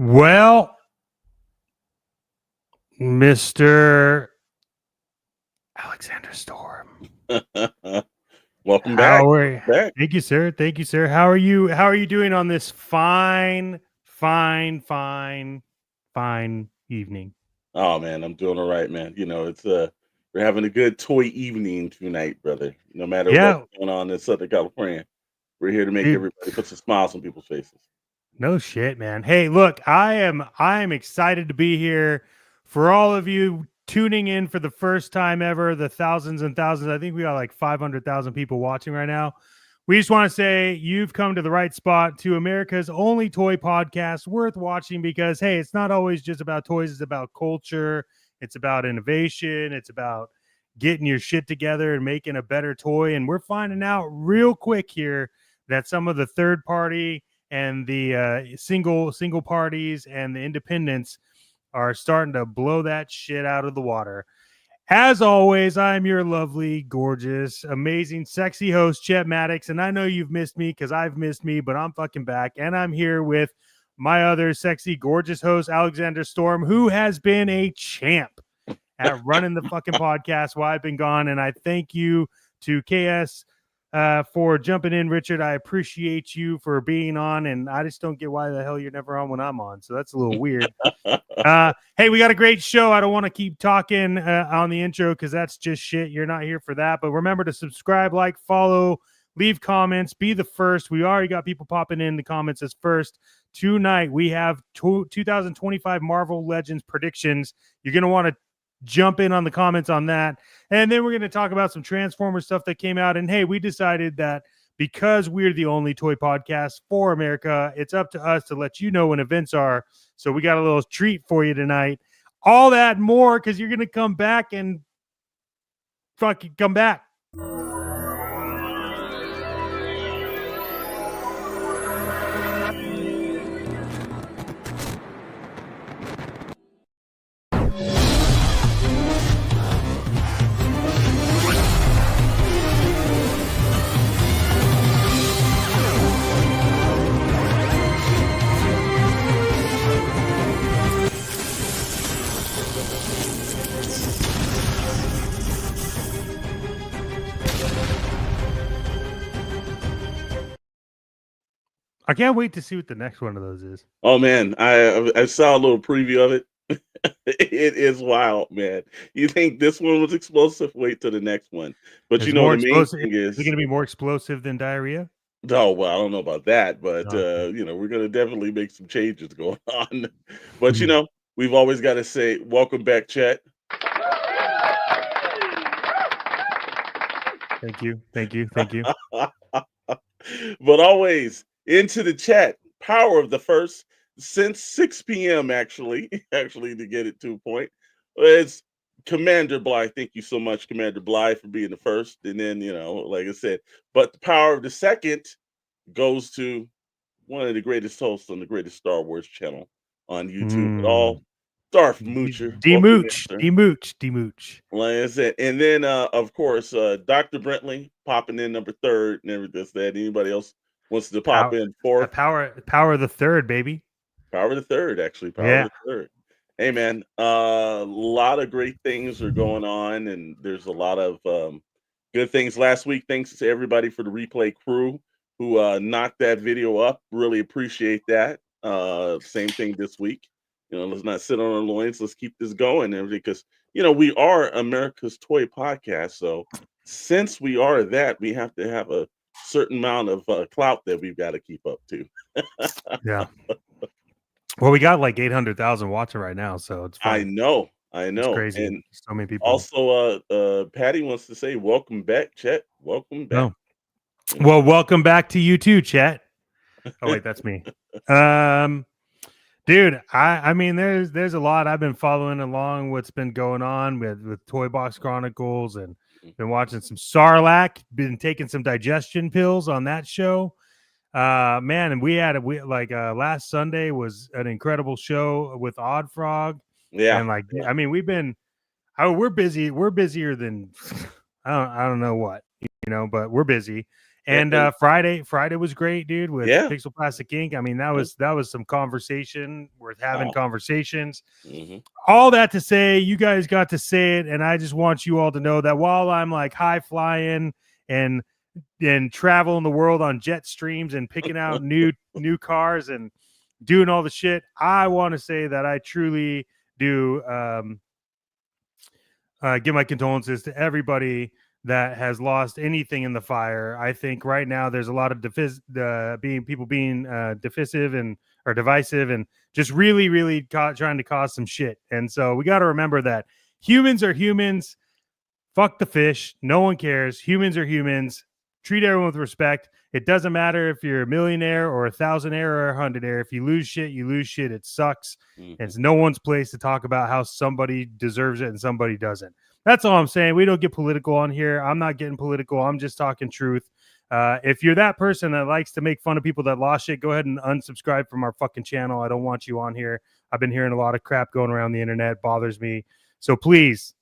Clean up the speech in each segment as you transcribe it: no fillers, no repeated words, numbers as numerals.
Well, Mr. Alexander Storm. Welcome back. How are Welcome back. Thank you, sir. Thank you, sir. How are you? How are you doing on this fine evening? Oh man, I'm doing all right, man. It's we're having a good toy evening tonight, brother. No matter what's Yeah, going on in Southern California, we're here to make dude. everybody put some smiles on people's faces. No shit, man. Hey, look, I am excited to be here for all of you tuning in for the first time ever, the thousands and thousands. I think we got like 500,000 people watching right now. We just want to say you've come to the right spot to America's only toy podcast worth watching because hey, it's not always just about toys, it's about culture, it's about innovation, it's about getting your shit together and making a better toy. And we're finding out real quick here that some of the third party and the single parties and the independents are starting to blow that shit out of the water. As always, I'm your lovely, gorgeous, amazing, sexy host, Chet Maddox. And I know you've missed me because I've missed me, but I'm fucking back. And I'm here with my other sexy, gorgeous host, Alexander Storm, who has been a champ at running the fucking podcast while I've been gone. And I thank you to KS for jumping in, Richard. I appreciate you for being on, and I just don't get why the hell you're never on when I'm on. So that's a little weird. Hey, we got a great show. I don't want to keep talking on the intro because that's just shit. You're not here for that. But remember to subscribe, like, follow, leave comments, be the first. We already got people popping in the comments as first. Tonight, we have 2025 Marvel Legends predictions. You're going to want to jump in on the comments on that. And then we're going to talk about some Transformers stuff that came out. And hey, we decided that because we're the only toy podcast for America, it's up to us to let you know when events are. So we got a little treat for you tonight. All that and more because you're going to come back and fucking come back. I can't wait to see what the next one of those is. Oh man, I saw a little preview of it. It is wild, man. You think this one was explosive? Wait till the next one. But Is it the more main explosive? thing Is it going is, to be more explosive than diarrhea? oh well, I don't know about that, but Okay. we're gonna definitely make some changes going on. But we've always got to say, welcome back, Chet. Thank you. Thank you. Thank you. But always into the chat. Power of the first since 6 p.m. actually to get it to a point. It's Commander Bly. Thank you so much, Commander Bly, for being the first. And then, like I said, but the power of the second goes to one of the greatest hosts on the greatest Star Wars channel on YouTube at all. Darth Moocher. Welcome in, Demooch, sir. demooch, demooch. Like I said, and then of course Dr. Brentley popping in number third and everything. That anybody else wants to pop in fourth? Power of the third, baby. Power the third, actually. Power Yeah. the third. Hey man, a lot of great things are going on, and there's a lot of good things last week. Thanks to everybody for the replay crew who knocked that video up. Really appreciate that. Same thing this week. Let's not sit on our loins. Let's keep this going, and because we are America's toy podcast. So since we are that, we have to have a certain amount of clout that we've got to keep up to. Yeah. Well, we got like 800,000 watching right now, so it's I fine. know, It's crazy. and So many people. also, Patty wants to say, "Welcome back, Chet. Welcome back." No. Well, welcome back to you too, Chet. Oh wait, that's me. Dude, I mean, there's a lot. I've been following along what's been going on with Toybox Chronicles and been watching some Sarlacc. Been taking some digestion pills on that show. Man, and we last Sunday was an incredible show with Odd Frog, Yeah, and like yeah. I mean, we're busy. We're busier than I don't know what, but we're busy. And Friday was great, dude, with Yeah. Pixel Plastic Ink. I mean, that was some conversation worth having. Conversations. All that to say, you guys got to say it, and I just want you all to know that while I'm like high flying and traveling the world on jet streams and picking out new cars and doing all the shit, I want to say that I truly do give my condolences to everybody that has lost anything in the fire. I think right now there's a lot of people being divisive and or divisive and just really trying to cause some shit. And so we got to remember that humans are humans. Fuck the fish. No one cares. Humans are humans. Treat everyone with respect. It doesn't matter if you're a millionaire or a thousandaire or a hundredaire. If you lose shit, you lose shit. It sucks. And it's no one's place to talk about how somebody deserves it and somebody doesn't. That's all I'm saying. We don't get political on here. I'm not getting political. I'm just talking truth. If you're that person that likes to make fun of people that lost shit, go ahead and unsubscribe from our fucking channel. I don't want you on here. I've been hearing a lot of crap going around the internet. It bothers me. So please,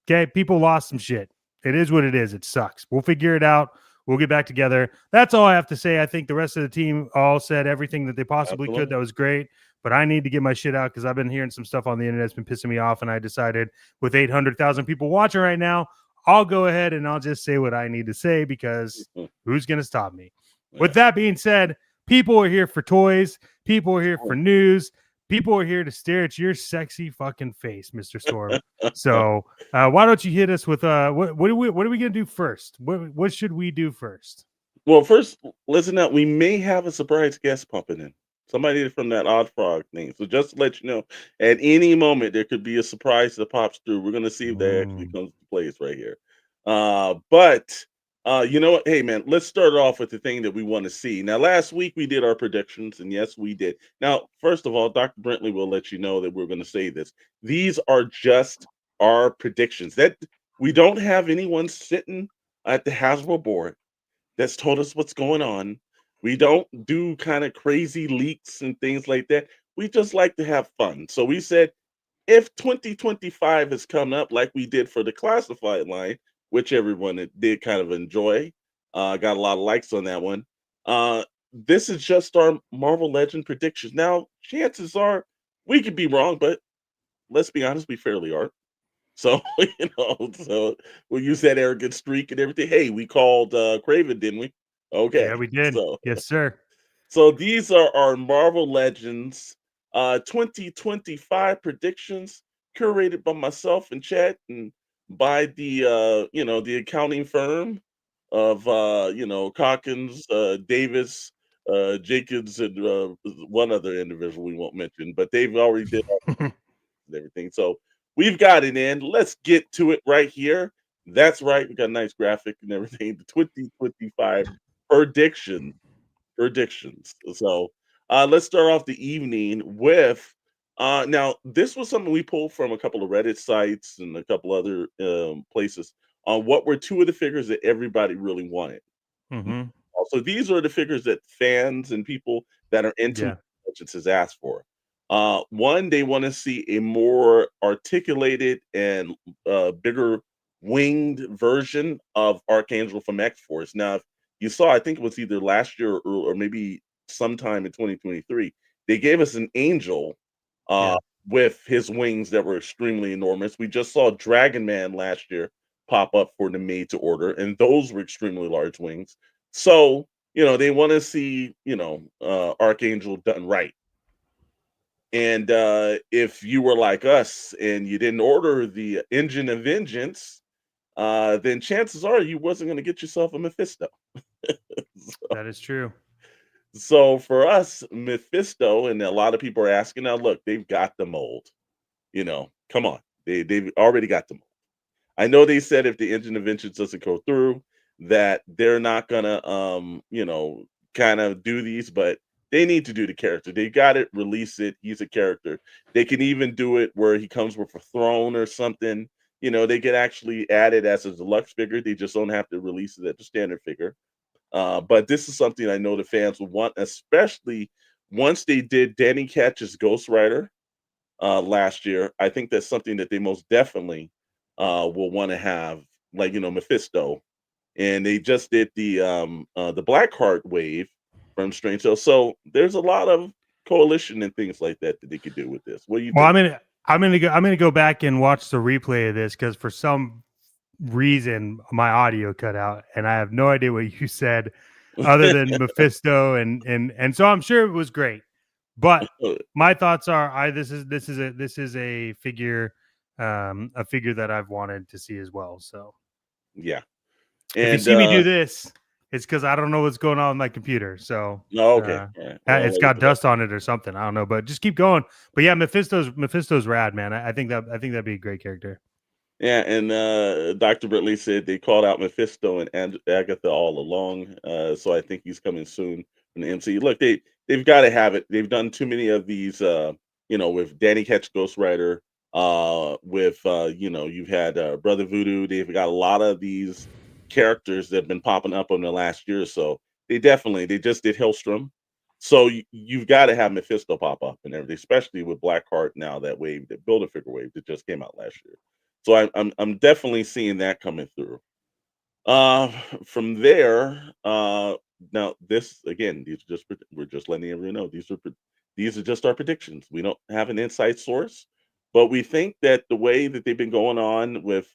okay, people lost some shit. It is what it is. It sucks. We'll figure it out. We'll get back together. That's all I have to say. I think the rest of the team all said everything that they possibly could. That was great. But I need to get my shit out because I've been hearing some stuff on the internet that's been pissing me off. And I decided with 800,000 people watching right now, I'll go ahead and I'll just say what I need to say because who's going to stop me? Yeah. With that being said, people are here for toys. People are here for news. People are here to stare at your sexy fucking face, Mr. Storm. So why don't you hit us with what are we gonna do first? What should we do first? Well, first, listen up. We may have a surprise guest popping in. Somebody from that Odd Frog thing. So just to let you know, at any moment there could be a surprise that pops through. We're gonna see if that actually comes to place right here. But you know what? Hey man, let's start off with the thing that we want to see. Now, last week we did our predictions, and yes, we did. Now, first of all, Dr. Brentley will let you know that we're going to say this. These are just our predictions. That we don't have anyone sitting at the Hasbro board that's told us what's going on. We don't do kind of crazy leaks and things like that. We just like to have fun. So we said if 2025 has come up like we did for the classified line, which everyone did kind of enjoy, got a lot of likes on that one. This is just our Marvel Legend predictions. Now, chances are we could be wrong, but let's be honest, we fairly are. So, so we'll use that arrogant streak and everything. Hey, we called Craven, didn't we? Okay. Yeah, we did. So, yes, sir. So these are our Marvel Legends 2025 predictions curated by myself and Chad and by the the accounting firm of Calkins, Davis, Jacobs, and one other individual we won't mention, but they've already did everything. So we've got it in. Let's get to it right here. That's right. We got a nice graphic and everything. The 2025 predictions. So let's start off the evening with now this was something we pulled from a couple of Reddit sites and a couple other places on what were two of the figures that everybody really wanted. So these are the figures that fans and people that are into Legends has asked for. One, they want to see a more articulated and bigger winged version of Archangel from X-Force. Now, if you saw, I think it was either last year or maybe sometime in 2023, they gave us an angel with his wings that were extremely enormous. We just saw Dragon Man last year pop up for the made to order, and those were extremely large wings. So, they want to see, Archangel done right. And if you were like us and you didn't order the Engine of Vengeance, then chances are you wasn't going to get yourself a Mephisto. That is true. So for us, Mephisto, and a lot of people are asking now, look, they've got the mold. Come on. They've already got the mold. I know they said if the Engine of Vengeance doesn't go through, that they're not gonna kind of do these, but they need to do the character. They got it, release it. He's a character. They can even do it where he comes with a throne or something. They can actually add it as a deluxe figure. They just don't have to release it as the standard figure. But this is something I know the fans will want, especially once they did Danny Ketch's Ghost Rider last year. I think that's something that they most definitely will want to have, like Mephisto and they just did the Blackheart wave from Strange Tales. So there's a lot of coalition and things like that that they could do with this. What do you Well, think? I'm gonna go back and watch the replay of this because for some reason my audio cut out and I have no idea what you said other than Mephisto and so I'm sure it was great. But my thoughts are this is a figure that I've wanted to see as well. So Yeah, if you and see me do this, it's because I don't know what's going on with my computer. So okay, all right. Well, it's got dust on it or something. I don't know, but just keep going. But yeah, Mephisto's rad, man. I think that'd be a great character. yeah, and Dr. Brittley said they called out Mephisto and Agatha all along. So I think he's coming soon from the MCU. Look, they've got to have it. They've done too many of these. With Danny Ketch, Ghost Rider. You've had Brother Voodoo. They've got a lot of these characters that have been popping up in the last year or so. They just did Hellstrom. So you've got to have Mephisto pop up and everything, especially with Blackheart now, that wave, that Build a Figure wave that just came out last year. So I'm definitely seeing that coming through. Uh, from there, now this again, these are just we're just letting everyone know these are just our predictions. We don't have an inside source, but we think that the way that they've been going on with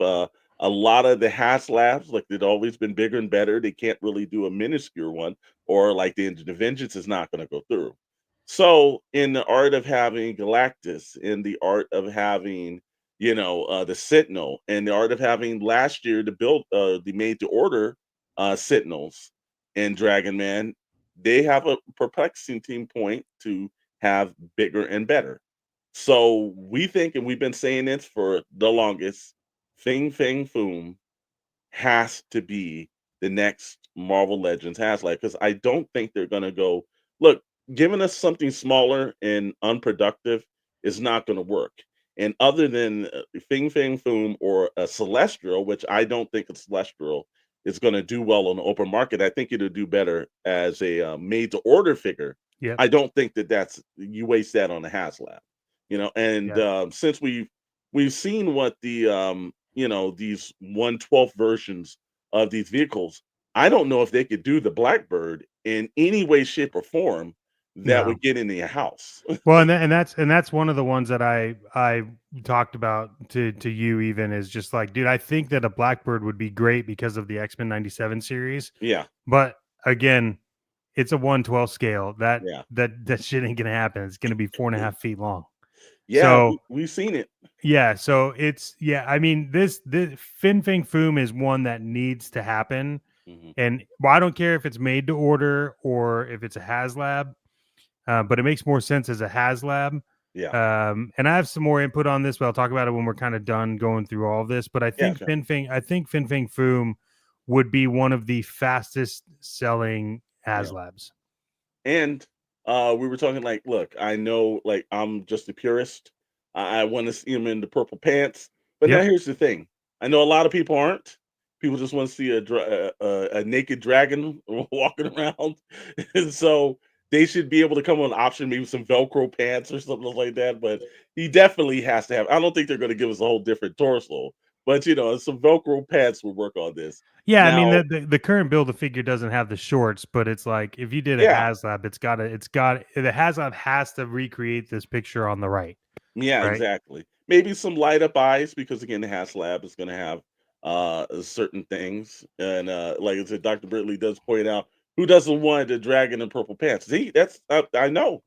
a lot of the HasLabs, like they've always been bigger and better. They can't really do a minuscule one, or like the Vengeance is not going to go through. So, in the art of having Galactus, in the art of having the Sentinel, and the art of having last year to build the made to order Sentinels and Dragon Man, they have a perplexing team point to have bigger and better. So we think, and we've been saying this for the longest, Fing Fang Foom has to be the next Marvel Legends HasLab, because I don't think they're gonna go, look, giving us something smaller and unproductive is not gonna work. And other than Fing Fang Foom or a Celestial, which I don't think a Celestial is gonna do well on the open market, I think it'll do better as a made to order figure. Yep. I don't think that's you waste that on a HasLab, and Yeah. since we've seen what the these 1/12 versions of these vehicles. I don't know if they could do the Blackbird in any way, shape, or form that No. would get into your house. Well, and that's one of the ones that I talked about to you even is just like, dude, I think that a Blackbird would be great because of the X-Men 97 series. Yeah, But again, it's a 1/12 scale. That yeah, that that shit ain't gonna happen. It's gonna be 4.5 feet long. yeah. So We've seen it. yeah, so it's yeah. I mean, this Fin Fang Foom is one that needs to happen, Mhm. and well, I don't care if it's made to order or if it's a HasLab, but it makes more sense as a HasLab. Yeah, And I have some more input on this, but I'll talk about it when we're kind of done going through all of this. But yeah, sure. I think Fin Fang Foom would be one of the fastest selling Yeah. HasLabs. And we were talking like, look, I know, like, I'm just a purist. I want to see him in the purple pants. But now Yep. here's the thing. I know a lot of people aren't. People just want to see a naked dragon walking around. And so they should be able to come with an option, maybe some Velcro pants or something like that. But he definitely has to have. I don't think they're going to give us a whole different torso, but some Velcro pants will work on this. Yeah, I mean Now, the current build of figure doesn't have the shorts, but it's like if you did a yeah, HasLab, it's got the HasLab has to recreate this picture on the right, yeah, right? exactly. Maybe some light up eyes because again, the HasLab is going to have certain things, and like I said, Dr. Britley does point out who doesn't want the dragon in purple pants. See, that's I know.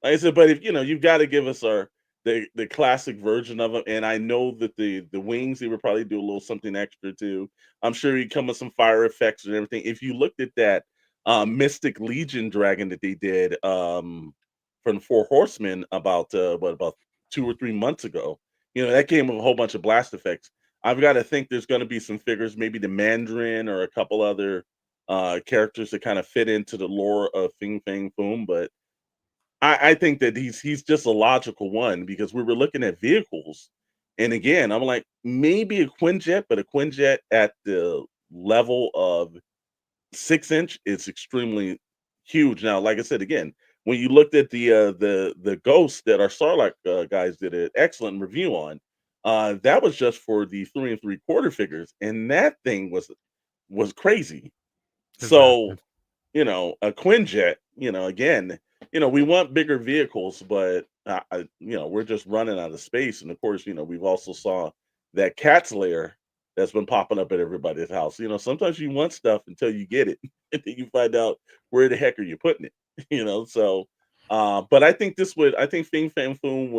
Like I said, but if you've got to give us the classic version of them, and I know that the wings they would probably do a little something extra too. I'm sure you come with some fire effects and everything. If you looked at that Mystic Legion dragon that they did from Four Horsemen about 2 or 3 months ago, that came with a whole bunch of blast effects. I've got to think there's going to be some figures, maybe the Mandarin or a couple other characters that kind of fit into the lore of Fing Fang Foom, but I think that he's just a logical one because we were looking at vehicles, and again, I'm like, maybe a Quinjet, but a Quinjet at the level of 6 inch is extremely huge. Now, like I said, again, when you looked at the Ghost that our Starlight guys did an excellent review on, that was just for the 3 3/4 figures, and that thing was was crazy. It's So, massive. a Quinjet, again, we want bigger vehicles, but we're just running out of space. And of course, we've also saw that cat's lair that's been popping up at everybody's house. Sometimes you want stuff until you get it, and then you find out where the heck are you putting it. So, but I think Fing Fang Foom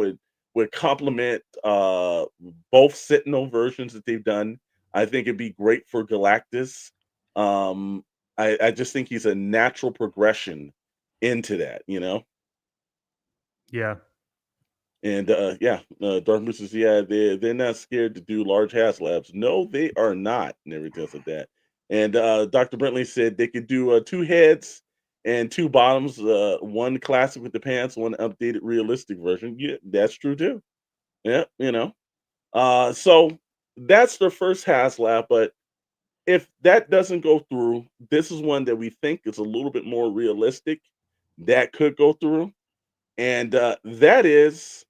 would complement both Sentinel versions that they've done. I think it'd be great for Galactus. Um, I just think he's a natural progression into that. Yeah. And yeah, Darth Moose says, yeah, they're not scared to do large HasLabs. No, they are not, and everything else like that. And Dr. Brentley said they could do two heads and two bottoms, one classic with the pants, one updated realistic version. Yeah, that's true too. Yeah. So that's their first HasLab, but if that doesn't go through, this is one that we think is a little bit more realistic that could go through, and that is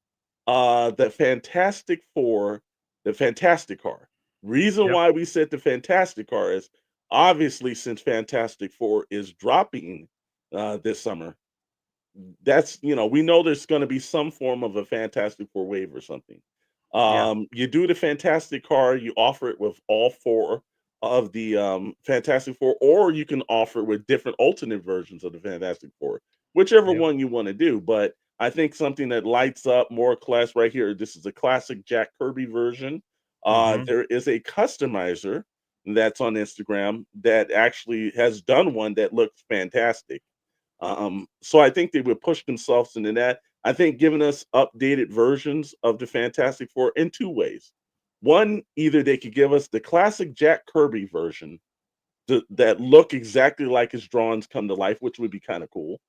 the Fantastic Four, the Fantastic Car. Reason Yep. why we said the Fantastic Car is obviously since Fantastic Four is dropping this summer, we know there's going to be some form of a Fantastic Four wave or something. Yeah. You do the Fantastic Car, you offer it with all four of the Fantastic Four, or you can offer it with different alternate versions of the Fantastic Four, whichever Yep. one you want to do. But I think something that lights up more class right here. This is a classic Jack Kirby version. Mm-hmm. There is a customizer that's on Instagram that actually has done one that looks fantastic. So I think they would push themselves into that. I think giving us updated versions of the Fantastic Four in two ways. One, either they could give us the classic Jack Kirby version that look exactly like his drawings come to life, which would be kind of cool.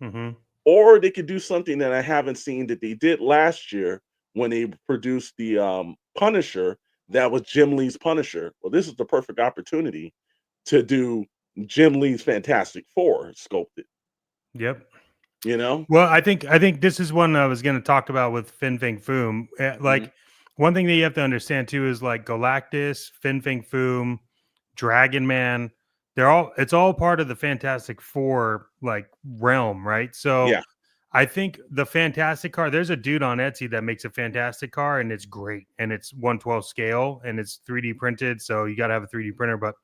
Mm-hmm. Or they could do something that I haven't seen that they did last year when they produced the Punisher that was Jim Lee's Punisher. Well, this is the perfect opportunity to do Jim Lee's Fantastic Four sculpted, Yep. you know? Well, I think this is one I was going to talk about with Fin Fang Foom. Mhm. Like one thing that you have to understand too is like Galactus, Fin Fang Foom, Dragon Man. It's all part of the Fantastic Four like realm, right? So Yeah. I think the Fantastic car. There's a dude on Etsy that makes a Fantastic car, and it's great, and it's 1/12 scale, and it's 3D printed. So you got to have a 3D printer, but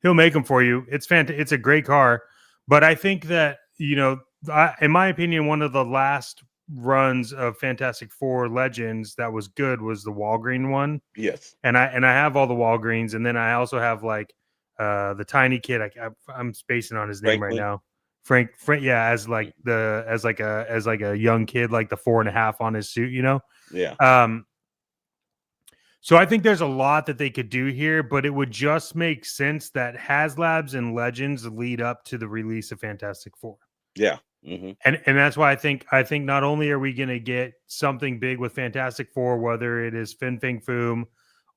he'll make them for you. It's a great car, but I think that in my opinion, one of the last runs of Fantastic Four Legends that was good was the Walgreen one, Yes. and I have all the Walgreens, and then I also have like the tiny kid. I'm spacing on his name right Franklin. now. Frank, yeah, as like a young kid, like the 4.5 on his suit. Yeah. Um, so I think there's a lot that they could do here, but it would just make sense that HasLabs and Legends lead up to the release of Fantastic Four. Yeah. Hmm. And that's why I think not only are we going to get something big with Fantastic Four, whether it is Fin Fang Foom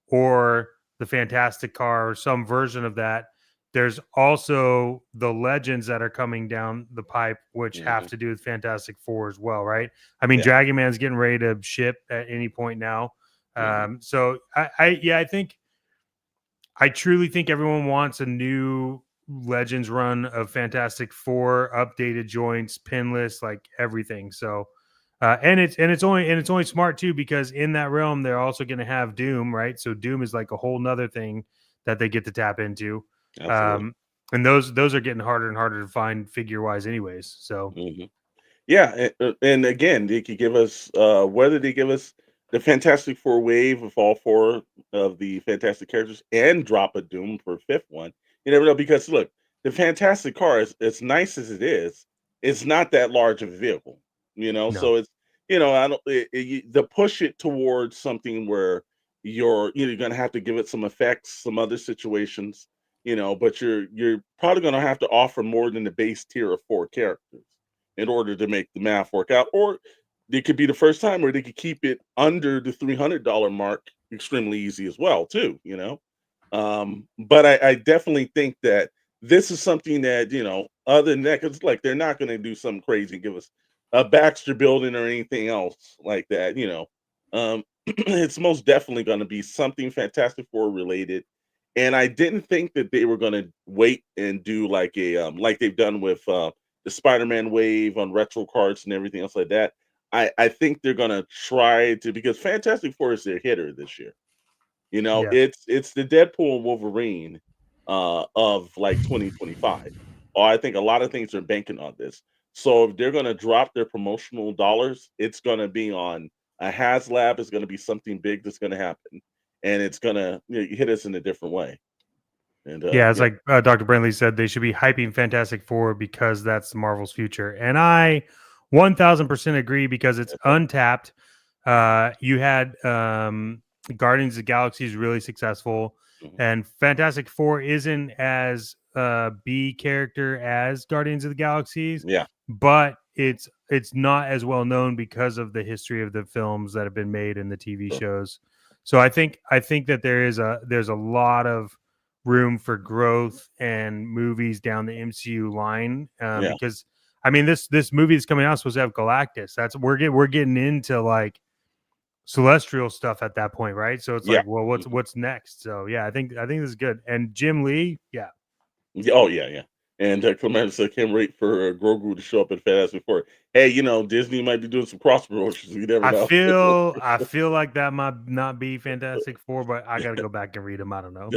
or the Fantastic Car or some version of that, there's also the Legends that are coming down the pipe, which have Hmm. to do with Fantastic Four as well, right? I mean, Yeah. Dragon Man's getting ready to ship at any point now. Hmm. So I truly think everyone wants a new Legends run of Fantastic Four, updated joints, pinless, like everything. So, and it's only smart too because in that realm they're also going to have Doom, right? So Doom is like a whole nother thing that they get to tap into, Absolutely. um, and those are getting harder and harder to find figure wise, anyways. So Hmm. Yeah, and again, they could give us whether they give us the Fantastic Four wave of all four of the fantastic characters and drop a Doom for fifth one. You never know because look, the Fantastic Car is as nice as it is, it's not that large of a vehicle. no, So it's I don't the push it towards something where you're going to have to give it some effects, some other situations. But you're probably going to have to offer more than the base tier of four characters in order to make the math work out. Or it could be the first time where they could keep it under the $300 mark extremely easy as well, too. But I definitely think that this is something that, other than that, because like they're not going to do something crazy, give us a Baxter building or anything else like that. It's most definitely going to be something Fantastic Four related. And I didn't think that they were gonna wait and do like like they've done with the Spider-Man wave on retro cards and everything else like that. I think they're gonna try to, because Fantastic Four is their hitter this year. You know, Yeah. it's the Deadpool and Wolverine of like 2025. Oh, I think a lot of things are banking on this. So if they're gonna drop their promotional dollars, it's gonna be on a HasLab. It's gonna be something big that's gonna happen, and it's gonna, hit us in a different way. And Yeah, it's yeah, like Dr. Brindley said, they should be hyping Fantastic Four because that's Marvel's future. And I 1000% agree because it's that's right. untapped. You had Guardians of the Galaxy is really successful, Mhm. and Fantastic Four isn't as B character as Guardians of the Galaxies, Yeah, but it's not as well known because of the history of the films that have been made and the TV sure. shows. So I think that there's a lot of room for growth and movies down the MCU line, Yeah, because I mean this movie is coming out supposed to have Galactus. That's we're getting into like celestial stuff at that point, right? So it's yeah. like, well, Mhm. what's next? So yeah, I think this is good. And Jim Lee, yeah, Yeah, oh yeah, yeah. And Clement said, "Can't wait for Grogu to show up in Fantastic Four." Hey, Disney might be doing some cross promotions. You never know. I feel like that might not be Fantastic Four, but I got to go back and read them. I don't know.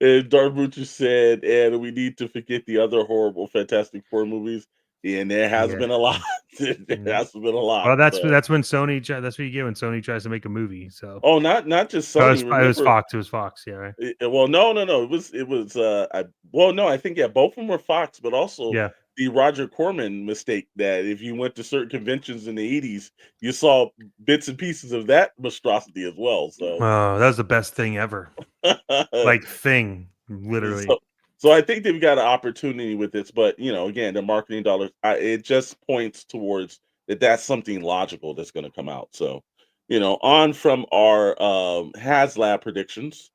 And Darth Butcher said, "And we need to forget the other horrible Fantastic Four movies." And there has Yeah. been a lot. There Mm. has been a lot. Well, that's So, that's when that's what you get when Sony tries to make a movie. So oh, not just oh, Sony. it was Remember, Fox. It was Fox. Yeah, right. well, no. It was. Well, no, I think, yeah, both of them were Fox, but also Yeah. the Roger Corman mistake that if you went to certain conventions in the '80s, you saw bits and pieces of that monstrosity as well. So, Oh, that was the best thing ever. Like thing, literally. so, so I think they've got an opportunity with this, but again, the marketing dollars, it just points towards that that's something logical that's going to come out. So, on from our HasLab predictions.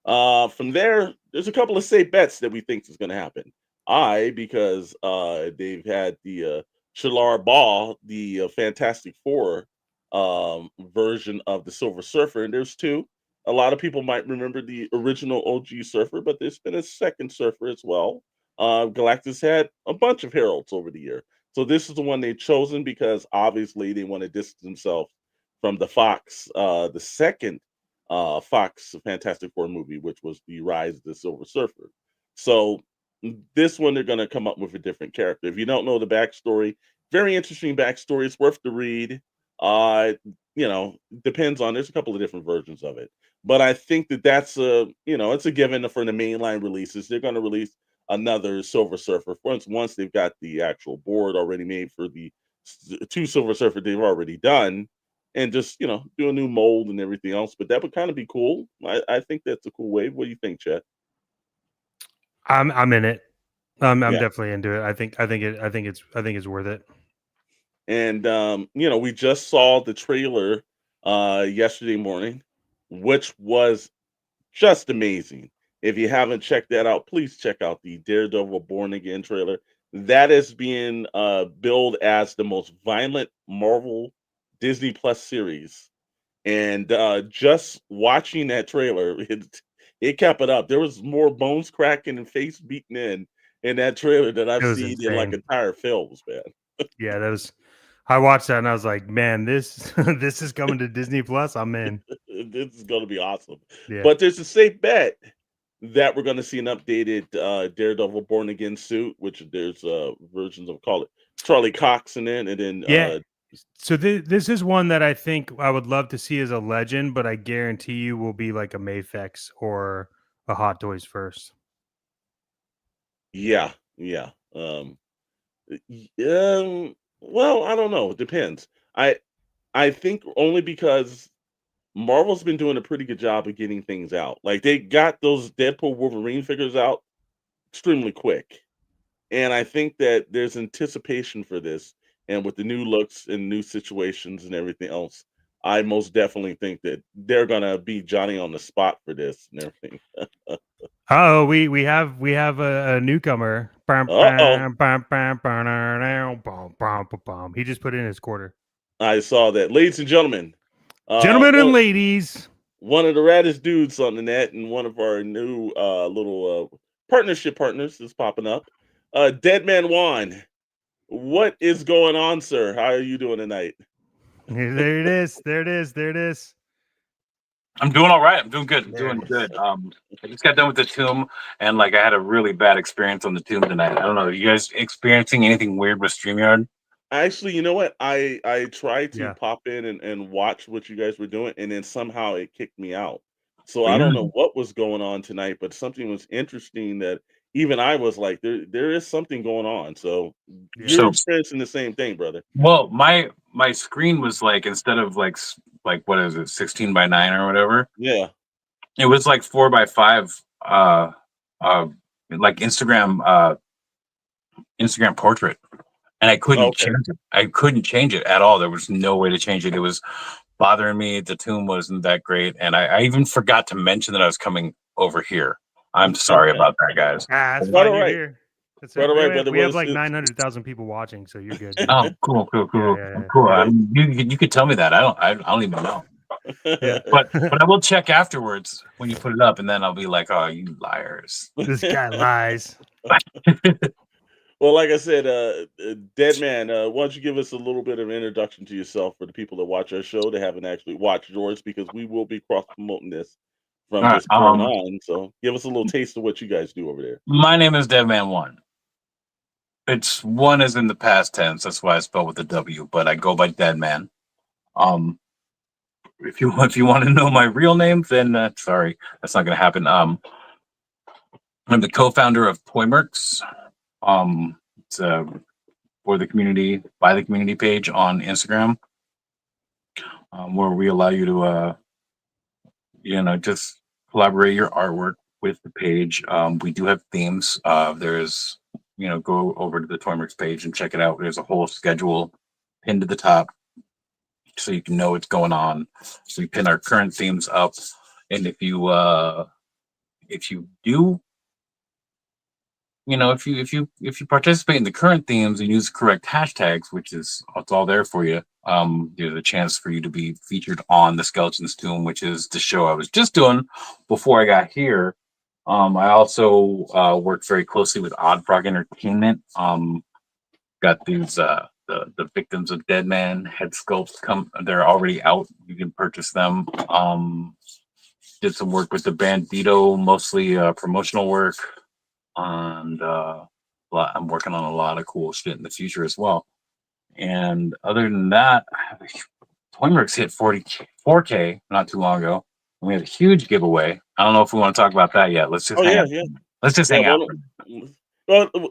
From there, there's a couple of safe bets that we think is going to happen. Because they've had the Shalar Ball, the Fantastic Four version of the Silver Surfer, and there's two. A lot of people might remember the original OG Surfer, but there's been a second Surfer as well. Galactus had a bunch of heralds over the year, so this is the one they've chosen because obviously they want to distance themselves from the second Fox Fantastic Four movie, which was the Rise of the Silver Surfer. So this one they're going to come up with a different character. If you don't know the backstory, very interesting backstory. It's worth the read. Uh, depends on. There's a couple of different versions of it, but I think that that's it's a given for the mainline releases. They're going to release another Silver Surfer. Once they've got the actual board already made for the two Silver Surfer they've already done, and just do a new mold and everything else. But that would kind of be cool. I think that's a cool way. What do you think, Chet? I'm in it. I'm Yeah. definitely into it. I think it's worth it. And we just saw the trailer yesterday morning, which was just amazing. If you haven't checked that out, please check out the Daredevil Born Again trailer. That is being billed as the most violent Marvel Disney Plus series. And just watching that trailer, it kept it up. There was more bones cracking and face beating in that trailer than It I've was seen in like insane. entire films, man. Yeah, that was. I watched that and I was like, man, this this is coming to Disney Plus. I'm in. This is gonna be awesome. Yeah. But there's a safe bet that we're gonna see an updated Daredevil Born Again suit, which there's versions of, call it Charlie Cox in it, and then Yeah. So this is one that I think I would love to see as a legend, but I guarantee you will be like a Mayfex or a Hot Toys first. yeah, yeah. Well, I don't know. It depends. I think only because Marvel's been doing a pretty good job of getting things out. Like they got those Deadpool Wolverine figures out extremely quick. And I think that there's anticipation for this. And with the new looks and new situations and everything else, I most definitely think that they're gonna be Johnny on the spot for this and everything. Oh, we have a newcomer. Bum, Uh-oh. bum, bum, bum, bum, bum, bum, bum, bum, bum. He just put in his quarter. I saw that. Ladies and gentlemen, Gentlemen and well, ladies. one of the raddest dudes on the net and one of our new little partnership partners is popping up. Dead Man Juan, what is going on, sir? How are you doing tonight? There it is. There it is. There it is. I'm doing all right. I'm doing good. I'm There doing it is. good. I just got done with the tomb, and like I had a really bad experience on the tomb tonight. I don't know. Are you guys experiencing anything weird with StreamYard? Actually, you know what? I tried to Yeah. pop in and watch what you guys were doing, and then somehow it kicked me out. So I don't Really? know what was going on tonight, but something was interesting that even I was like, there is something going on. So you're So, experiencing the same thing, brother. well, my screen was like instead of like what is it, 16:9 or whatever, Yeah. it was like 4:5. Uh, like Instagram portrait, and I couldn't Okay. change it. I couldn't change it at all. There was no way to change it. It was bothering me. The tomb wasn't that great, and I even forgot to mention that I was coming over here. I'm sorry about that, guys. That's Quite fine. all You're right. here. That's Quite it. all right, brother. We Well, have like 900,000 people watching, so you're good, dude. Oh, cool, cool, Yeah, cool, yeah, cool. yeah. You could tell me that. I don't even know. Yeah. But I will check afterwards when you put it up, and then I'll be like, "Oh, you liars!" This guy lies. Well, like I said, Dead Man, why don't you give us a little bit of introduction to yourself for the people that watch our show that haven't actually watched yours, because we will be cross promoting this from All right. this point on. So give us a little taste of what you guys do over there. My name is Deadman1. It's one is in the past tense. That's why I spell with a W. But I go by Deadman. Um, if you want to know my real name, then sorry, that's not going to happen. I'm the co-founder of Toymerks. It's for the community, by the community page on Instagram, where we allow you to just collaborate your artwork with the page. We do have themes. There's go over to the Toymerks page and check it out. There's a whole schedule pinned to the top, so you can know what's going on. So we pin our current themes up, and if you do, if you participate in the current themes and use the correct hashtags, which is it's all there for you, there's a chance for you to be featured on the Skeleton's Tomb, which is the show I was just doing before I got here. I also worked very closely with Odd Frog Entertainment. Got these the victims of Dead Man head sculpts they're already out. You can purchase them. Did some work with the Bandito, mostly promotional work, and I'm working on a lot of cool shit in the future as well. And other than that, Toymerks hit 4K not too long ago. And we had a huge giveaway. I don't know if we want to talk about that yet. Let's just hang out. Yeah. Let's just Yeah, hang out.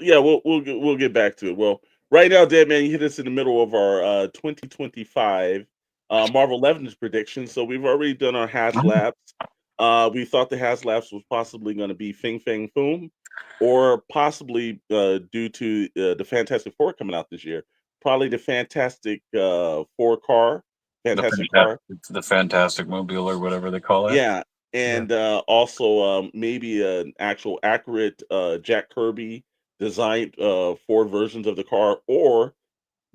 yeah, we'll get back to it. Well, right now, Dead Man, you hit us in the middle of our 2025 Marvel Legends prediction. So we've already done our HasLabs. We thought the HasLabs was possibly going to be Fing Fang Foom, or possibly due to the Fantastic Four coming out this year, probably the Fantastic Four car, Fantastic car. It's the Fantastic Mobile or whatever they call it. Yeah, and also maybe an actual accurate Jack Kirby designed Ford versions of the car, or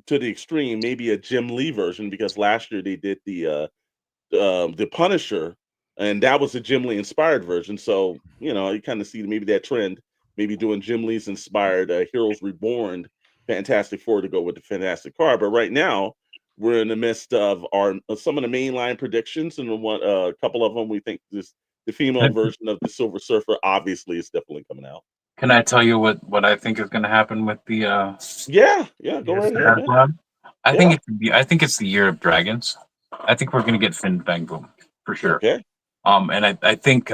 to the extreme, maybe a Jim Lee version, because last year they did the Punisher, and that was a Jim Lee inspired version. So you kind of see maybe that trend, maybe doing Jim Lee's inspired Heroes Reborn Fantastic Four to go with the Fantastic Car. But right now we're in the midst of our some of the mainline predictions, and a couple of them we think the female version of the Silver Surfer obviously is definitely coming out. Can I tell you what I think is going to happen with the Yeah, go right ahead, man. I think it's the year of dragons. I think we're going to get Fin Bang Boom for sure. Okay. And I think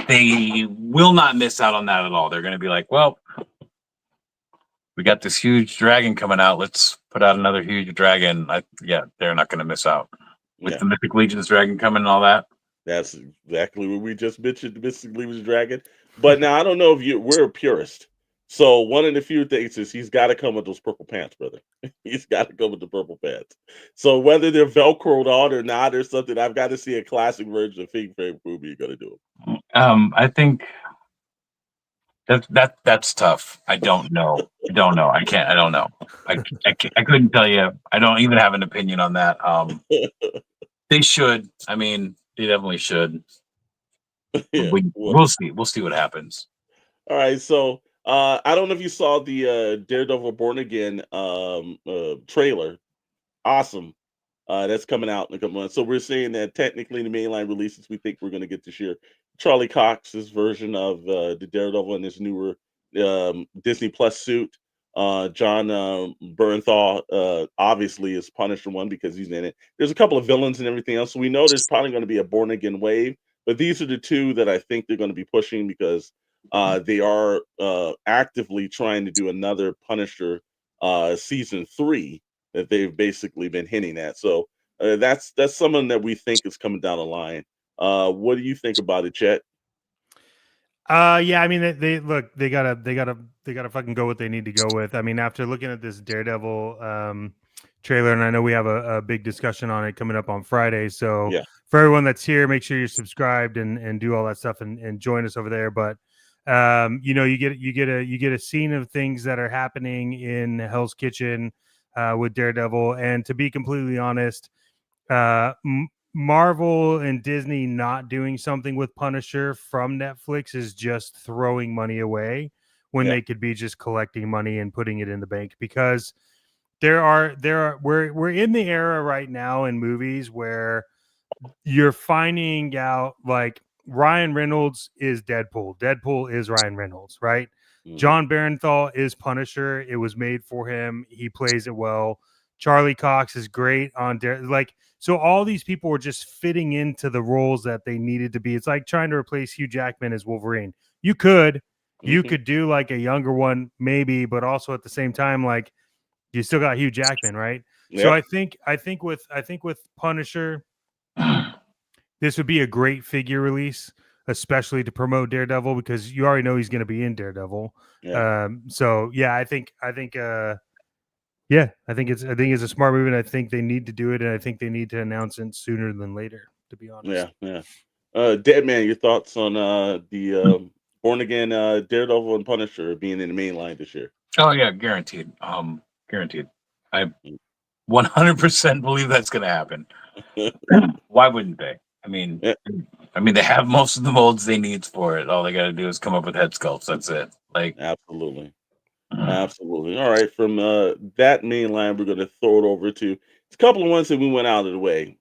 they will not miss out on that at all. They're going to be like, well, we got this huge dragon coming out. Let's put out another huge dragon. They're not going to miss out with the Mythic Legion's dragon coming and all that. That's exactly what we just mentioned, the Mystic Legion dragon. But now I don't know if we're a purist. So one of the few things is he's got to come with those purple pants, brother. He's got to come with the purple pants. So whether they're Velcroed on or not or something, I've got to see a classic version of Fing Fang Foom. You're gonna do it. I think that's tough. I don't know. I don't know. I can't. I don't know. I couldn't tell you. I don't even have an opinion on that. They should. I mean, He definitely should. Yeah. We'll see. We'll see what happens. All right, so I don't know if you saw the Daredevil Born Again trailer. Awesome. That's coming out in a couple months. So we're seeing that technically the mainline releases we think we're going to get this year. Charlie Cox's version of the Daredevil in his newer Disney Plus suit. John Bernthal obviously is Punisher one because he's in it. There's a couple of villains and everything else. So we know there's probably going to be a Born Again wave, but these are the two that I think they're going to be pushing because they are actively trying to do another Punisher season 3 that they've basically been hinting at. So that's someone that we think is coming down the line. What do you think about it, Chet? Yeah, I mean, they look, they gotta fucking go what they need to go with. I mean, after looking at this Daredevil trailer, and I know we have a big discussion on it coming up on Friday. So Yeah. for everyone that's here, make sure you're subscribed and do all that stuff and join us over there. But you know, you get a scene of things that are happening in Hell's Kitchen with Daredevil, and to be completely honest, Marvel and Disney not doing something with Punisher from Netflix is just throwing money away when Yeah. they could be just collecting money and putting it in the bank, because we're in the era right now in movies where you're finding out like Ryan Reynolds is Deadpool. Deadpool is Ryan Reynolds, right? Mhm. John Barenthal is Punisher. It was made for him. He plays it well. Charlie Cox is great on so all these people were just fitting into the roles that they needed to be. It's like trying to replace Hugh Jackman as Wolverine. You could Mhm. do like a younger one maybe, but also at the same time like you still got Hugh Jackman, right? So Yep. I think with Punisher, this would be a great figure release, especially to promote Daredevil, because you already know he's going to be in Daredevil. Yeah. So yeah, I think it's a smart move, and I think they need to do it, and I think they need to announce it sooner than later, to be honest. Yeah. Dead Man, your thoughts on the Born Again Daredevil and Punisher being in the main line this year? Oh yeah, guaranteed. Guaranteed. I Mm. 100% believe that's going to happen. Why wouldn't they? Yeah, They have most of the molds they need for it. All they got to do is come up with head sculpts. That's it. Like, absolutely. Absolutely. All right. From that main line, we're going to throw it over to a couple of ones that we went out of the way.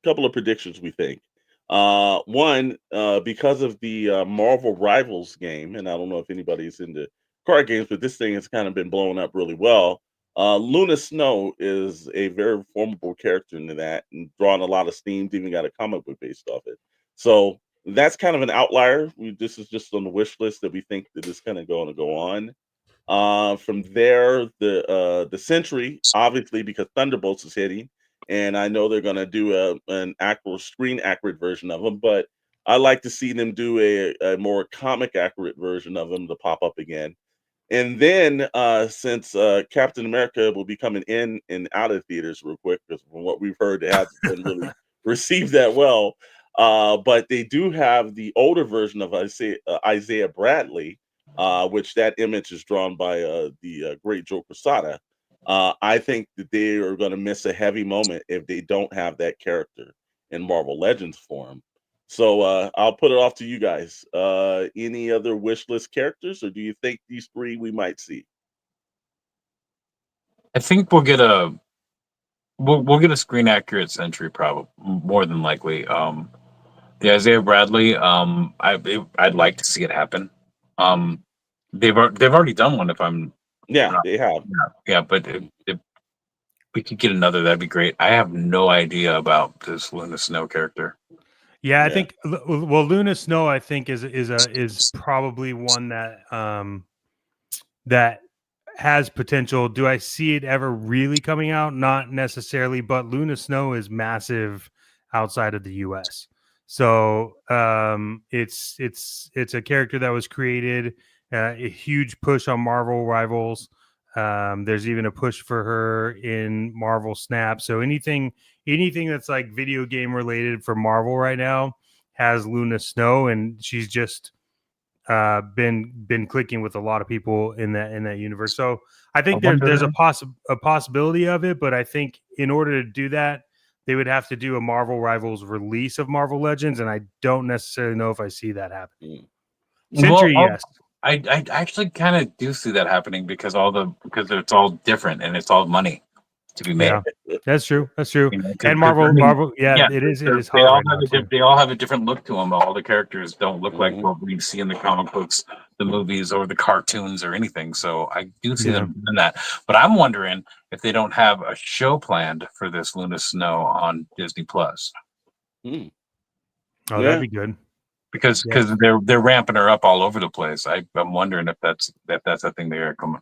Couple of predictions we think. One, because of the Marvel Rivals game, and I don't know if anybody's into card games, but this thing has kind of been blowing up really well. Luna Snow is a very formidable character into that and drawing a lot of steam. Even got a comic book based off it. So that's kind of an outlier. This is just on the wish list that we think that is kind of going to go on. From there, the Sentry, obviously, because Thunderbolts is hitting, and I know they're gonna do an actual screen accurate version of them, but I like to see them do a more comic accurate version of them to pop up again. And then, since Captain America will be coming in and out of theaters real quick, because from what we've heard, it hasn't been really received that well. But they do have the older version of Isaiah Bradley, which that image is drawn by the great Joe Quesada. I think that they are going to miss a heavy moment if they don't have that character in Marvel Legends form. So I'll put it off to you guys. Any other wish list characters, or do you think these three we might see? I think we'll get a screen accurate Sentry, probably more than likely. The Isaiah Bradley, I'd like to see it happen. They've already done one. If I'm Yeah, not, they have. yeah, but if we could get another, that'd be great. I have no idea about this Luna Snow character. Yeah, I Yeah, think Luna Snow I think is probably one that has potential. Do I see it ever really coming out? Not necessarily, but Luna Snow is massive outside of the US. So it's a character that was created, a huge push on Marvel Rivals. There's even a push for her in Marvel Snap. So anything that's like video game related for Marvel right now has Luna Snow, and she's just been clicking with a lot of people in that universe. So I I think there's wonder. a possibility of it, but I think in order to do that, they would have to do a Marvel Rivals release of Marvel Legends, and I don't necessarily know if I see that happening. Century, yes. I actually kind of do see that happening because it's all different and it's all money to be made. Yeah, that's true. That's true. You know, And Marvel, yeah, it is they hot all right now. they all have a different look to them. All the characters don't look like Mhm. what we see in the comic books, the movies, or the cartoons or anything. So I do see them doing that. But I'm wondering if they don't have a show planned for this Luna Snow on Disney Plus. Mm. Oh, that'd be good. Because they're ramping her up all over the place. I'm wondering if that's a thing they are coming.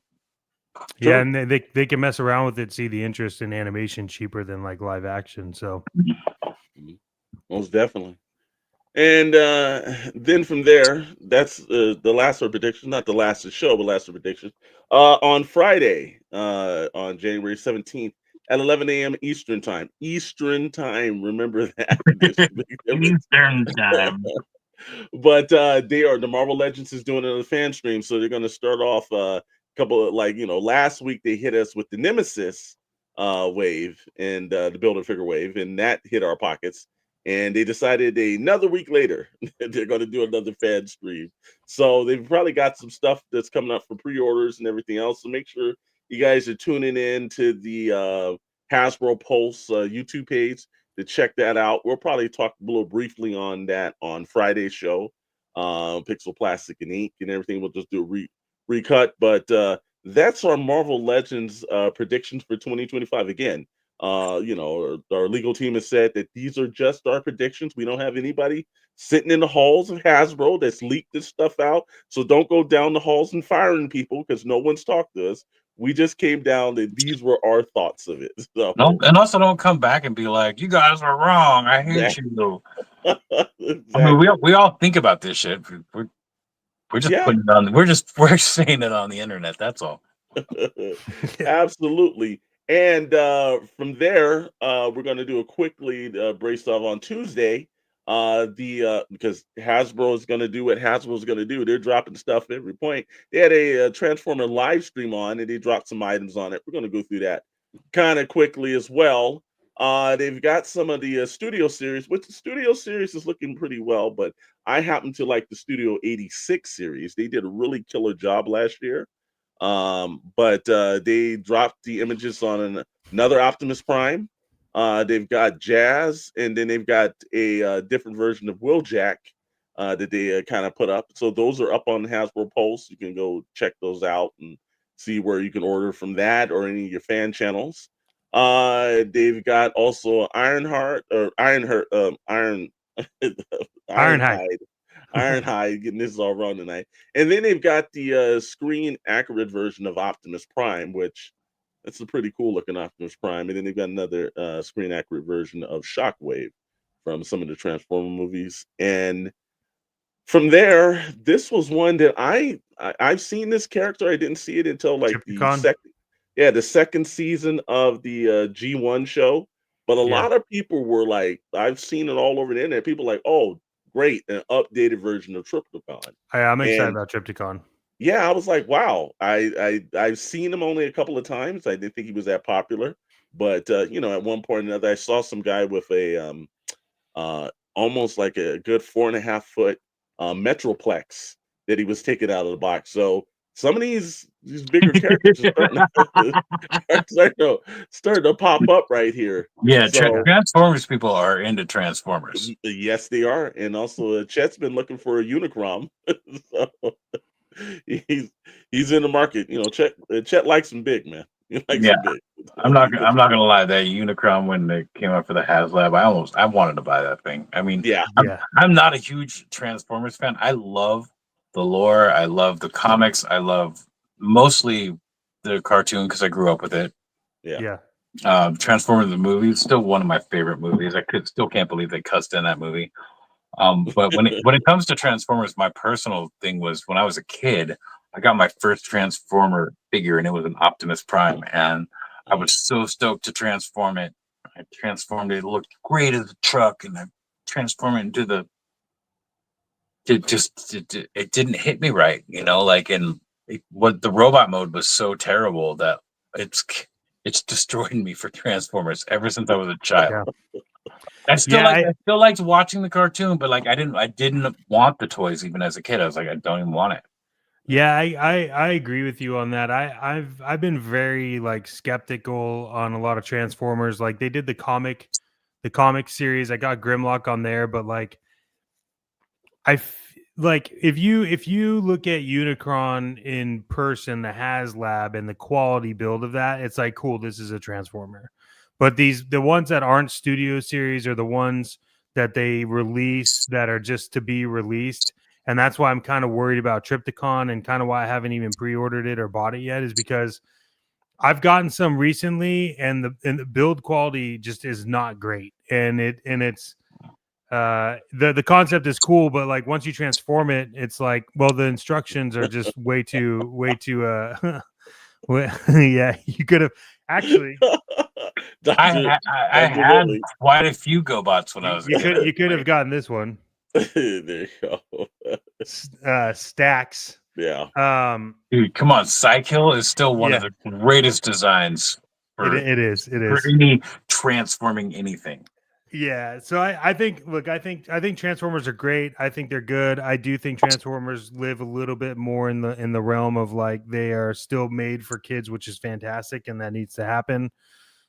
Yeah, and they can mess around with it, see the interest in animation cheaper than like live action. So Most definitely. And then from there, that's the last of predictions, not the last of the show, but last of predictions. On Friday, on January 17th at 11 a.m. Eastern time. Eastern time, remember that. Eastern time. But the Marvel Legends is doing another fan stream, so they're going to start off a couple of last week they hit us with the Nemesis wave and the Build-A-Figure wave, and that hit our pockets. And they decided another week later they're going to do another fan stream. So they've probably got some stuff that's coming up for pre-orders and everything else. So make sure you guys are tuning in to the Hasbro Pulse YouTube page to check that out. We'll probably talk a little briefly on that on Friday's show, Pixel Plastic and Ink and everything. We'll just do a recut, but that's our Marvel Legends predictions for 2025. Again, our legal team has said that these are just our predictions. We don't have anybody sitting in the halls of Hasbro that's leaked this stuff out. So don't go down the halls and firing people because no one's talked to us. We just came down that these were our thoughts of it. So, No, and also don't come back and be like, "You guys are wrong. I hate you." exactly. I mean, we all think about this shit. We're just putting it on. We're saying it on the internet. That's all. Absolutely. And from there, we're going to do a quickly brace off on Tuesday. Because Hasbro is going to do what Hasbro is going to do. They're dropping stuff at every point. They had a Transformer live stream on, and they dropped some items on it. We're going to go through that kind of quickly as well. They've got some of the Studio series, which the Studio series is looking pretty well, but I happen to like the Studio 86 series. They did a really killer job last year. But they dropped the images on another Optimus Prime. They've got Jazz, and then they've got a different version of Wheeljack that they kind of put up. So those are up on Hasbro Pulse. You can go check those out and see where you can order from that or any of your fan channels. They've got also Ironheart or Ironheart, Iron Ironhide. Ironhide, getting this all wrong tonight. And then they've got the screen accurate version of Optimus Prime, which that's a pretty cool looking Optimus Prime. And then they've got another screen accurate version of Shockwave from some of the Transformer movies. And from there, this was one that I've seen this character. I didn't see it until like Trypticon? the second season of the G1 show. But a lot of people were like, I've seen it all over the internet. People like, oh, great, an updated version of Trypticon. I'm excited about Trypticon. Yeah, I was like, wow. I've seen him only a couple of times. I didn't think he was that popular, but at one point or another, I saw some guy with a almost like a good 4.5 foot Metroplex that he was taking out of the box. So some of these bigger characters are starting to pop up right here. Yeah, So, Transformers people are into Transformers. Yes, they are, and also Chet's been looking for a Unicron. So he's in the market. Chet likes him big, man. He likes him big. I'm not gonna lie. That Unicron when they came up for the HasLab, I wanted to buy that thing. I mean, I'm not a huge Transformers fan. I love the lore. I love the comics. I love mostly the cartoon because I grew up with it. Yeah. Transformers the movie is still one of my favorite movies. I still can't believe they cussed in that movie. But when it comes to Transformers, my personal thing was when I was a kid, I got my first Transformer figure, and it was an Optimus Prime, and I was so stoked to transform it. I transformed it; it looked great as a truck, and I transformed it into the. It didn't hit me right, what the robot mode was so terrible that It's destroyed me for Transformers ever since I was a child. Yeah. I still Yeah, I still liked watching the cartoon, but like I didn't want the toys even as a kid. I was like, I don't even want it. Yeah, I agree with you on that. I've been very like skeptical on a lot of Transformers. Like they did the comic series. I got Grimlock on there, but like like if you look at Unicron in person, the HasLab and the quality build of that, it's like cool, this is a Transformer. But the ones that aren't studio series are the ones that they release that are just to be released. And that's why I'm kind of worried about Trypticon, and kind of why I haven't even pre-ordered it or bought it yet, is because I've gotten some recently, and the build quality just is not great. And it's the concept is cool, but like once you transform it, it's like, well, the instructions are just way too yeah, you could have actually I had quite a few GoBots when I was a kid. you could have gotten this one. There you go. Stacks. Yeah. Dude, come on, Psykill is still one of the greatest designs for It is any transforming anything. Yeah, so I think, look, I think Transformers are great. I think they're good. I do think Transformers live a little bit more in the realm of like they are still made for kids, which is fantastic, and that needs to happen.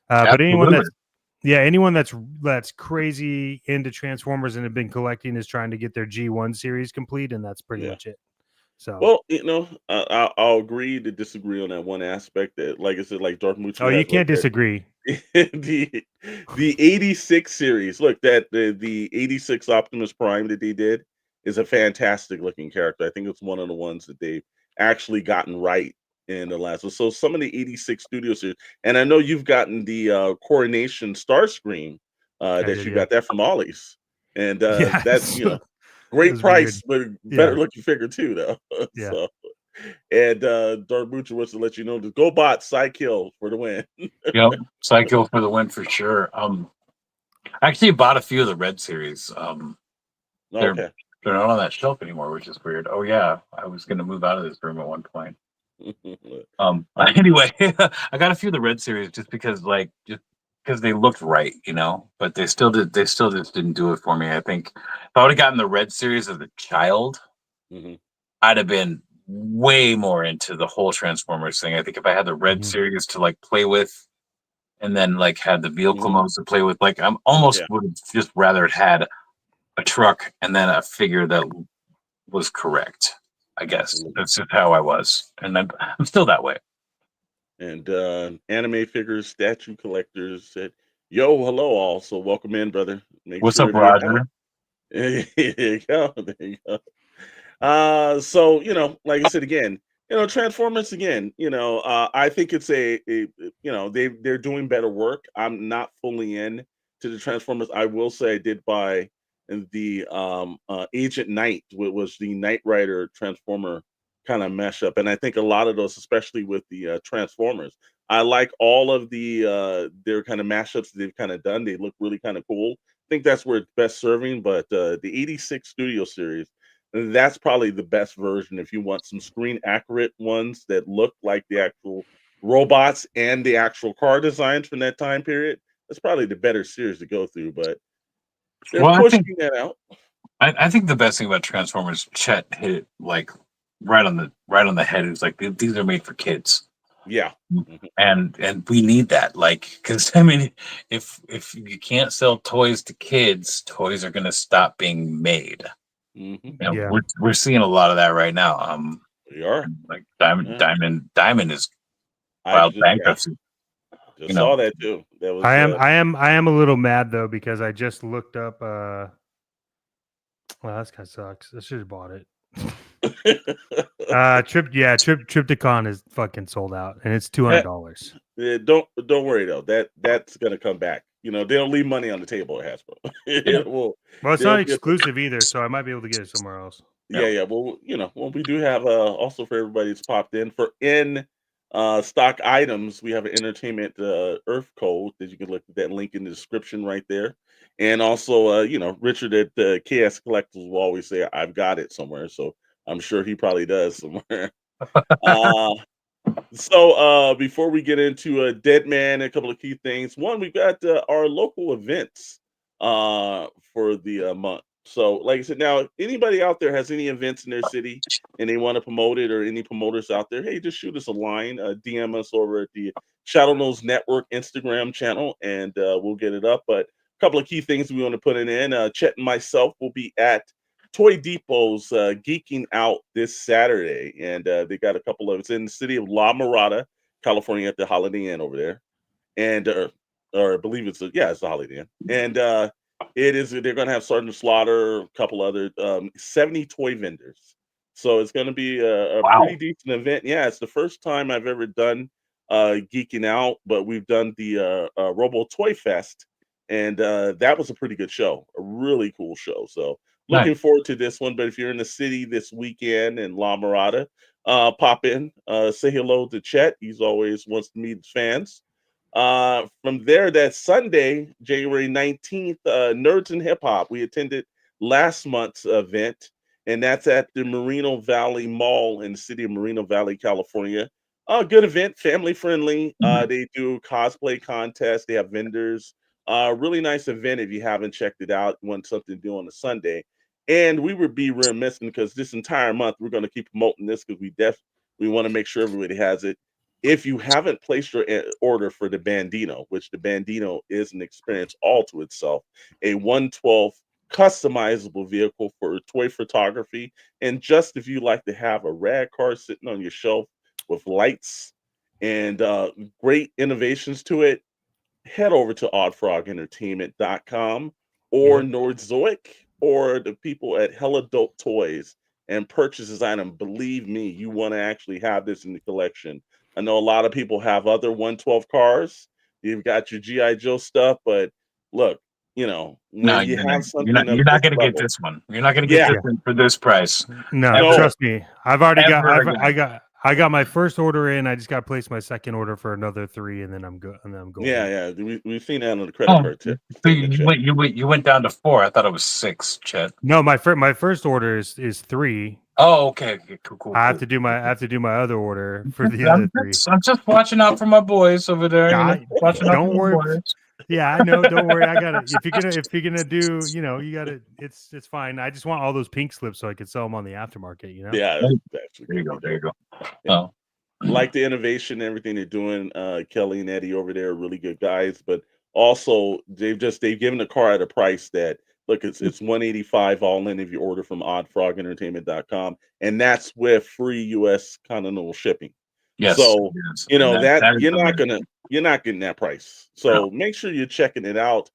But anyone that's crazy into Transformers and have been collecting is trying to get their G1 series complete, and that's pretty much it. So, well, I'll agree to disagree on that one aspect. That, like I said, like Darth Mucho. Oh, you can't disagree. the 86 series. Look, that the 86 Optimus Prime that they did is a fantastic looking character. I think it's one of the ones that they've actually gotten right in the last. So some of the 86 studio series, and I know you've gotten the Coronation Starscream that you got that from Ollie's, and that's great price, but better looking figure too, though. Yeah. So, and Darth Mucho wants to let you know to go bot Psykill for the win. Yep, Psykill for the win for sure. I actually bought a few of the Red series. They're not on that shelf anymore, which is weird. Oh yeah, I was going to move out of this room at one point. Anyway, I got a few of the Red series just because they looked right, but they still just didn't do it for me. I think if I would have gotten the Red series as a child, I'd have been way more into the whole Transformers thing. I think if I had the Red series to like play with, and then like had the vehicle modes to play with, like I'm almost would have just rather had a truck and then a figure that was correct. I guess that's just how I was, and I'm still that way. And anime figures, statue collectors said, "Yo, hello, all. So welcome in, brother. What's up, Roger?" There you go. There you go. So like I said again, Transformers again. I think it's they're doing better work. I'm not fully in to the Transformers. I will say I did buy the Agent Knight, was the Knight Rider Transformer kind of mesh up, and I think a lot of those, especially with the Transformers, I like all of the their kind of mashups they've kind of done. They look really kind of cool. I think that's where it's best serving. But the 86 Studio Series, that's probably the best version if you want some screen accurate ones that look like the actual robots and the actual car designs from that time period. That's probably the better series to go through. But they're pushing that out. I think the best thing about Transformers, Chet hit it like right on the head. It's like these are made for kids. Yeah, and we need that, like, because I mean, if you can't sell toys to kids, toys are gonna stop being made. We're seeing a lot of that right now. We are, like Diamond is filed bankruptcy. Just saw that too. That was, I am a little mad though, because I just looked up. Well, that kind of sucks. I should have bought it. Trypticon is fucking sold out, and it's $200. Yeah, don't worry though. That's gonna come back. They don't leave money on the table at Hasbro. Well, it's not exclusive either, so I might be able to get it somewhere else. Yeah. Well, we do have also for everybody that's popped in for stock items. We have an entertainment Earth code that you can look at, that link in the description right there. And also, Richard at KS Collectibles will always say, "I've got it somewhere." So I'm sure he probably does somewhere. So before we get into Dead Man, a couple of key things. One, we've got our local events for the month. So, like I said, now if anybody out there has any events in their city and they want to promote it, or any promoters out there, hey, just shoot us a line, DM us over at the Shadow Nose Network Instagram channel, and we'll get it up. But a couple of key things we want to put it in. Chet and myself will be at Toy Depot's Geeking Out this Saturday, and they got a couple of. It's in the city of La Mirada, California, at the Holiday Inn over there, and or I believe it's it's the Holiday Inn, and it is. They're going to have Sergeant Slaughter, a couple other 70 toy vendors. So it's going to be a Wow. pretty decent event. Yeah, it's the first time I've ever done Geeking Out, but we've done the Robo Toy Fest, and that was a pretty good show, a really cool show. So looking Nice. forward to this one. But if you're in the city this weekend in La Mirada, pop in, say hello to Chet. He's always wants to meet his fans. From there, that Sunday, January 19th, Nerds and Hip Hop. We attended last month's event, and that's at the Moreno Valley Mall in the city of Moreno Valley, California. Good event, family friendly. They do cosplay contests, they have vendors. Really nice event if you haven't checked it out, want something to do on a Sunday. And we would be remiss because this entire month we're going to keep promoting this because we want to make sure everybody has it. If you haven't placed your order for the Bandino, which the Bandino is an experience all to itself, a 112 customizable vehicle for toy photography, and just if you like to have a rad car sitting on your shelf with lights and great innovations to it, head over to oddfrogentertainment.com or Yep. Nordzoic or the people at Hella Dope Toys and purchase this item. Believe me, you want to actually have this in the collection. I know a lot of people have other 112 cars. You've got your GI Joe stuff, but look, No, when you have something of you're not this gonna get level, this one. You're not gonna get yeah, this one for this price. No, no, trust me. I've already got. Ever I got my first order in. I just got to place my second order for another 3, and then I'm good. And then I'm going. yeah. We've seen that on the credit card So statement check. you went down to 4. I thought it was 6, Chet. No, my first order is 3. Oh, okay. Cool. I have to do my other order for the other 3. I'm just watching out for my boys over there. Yeah, Watching out don't for my worry. boys. Yeah, I know. Don't worry. I got it. If you're gonna do, you got it. It's fine. I just want all those pink slips so I can sell them on the aftermarket. Yeah, that's There you go. Yeah. Oh. Like the innovation, everything they're doing. Kelly and Eddie over there are really good guys, but also they've given the car at a price that look, it's $185 all in if you order from oddfrogentertainment.com, and that's with free US continental shipping. Yes. So yes. that is you're amazing. not getting that price. So make sure you're checking it out.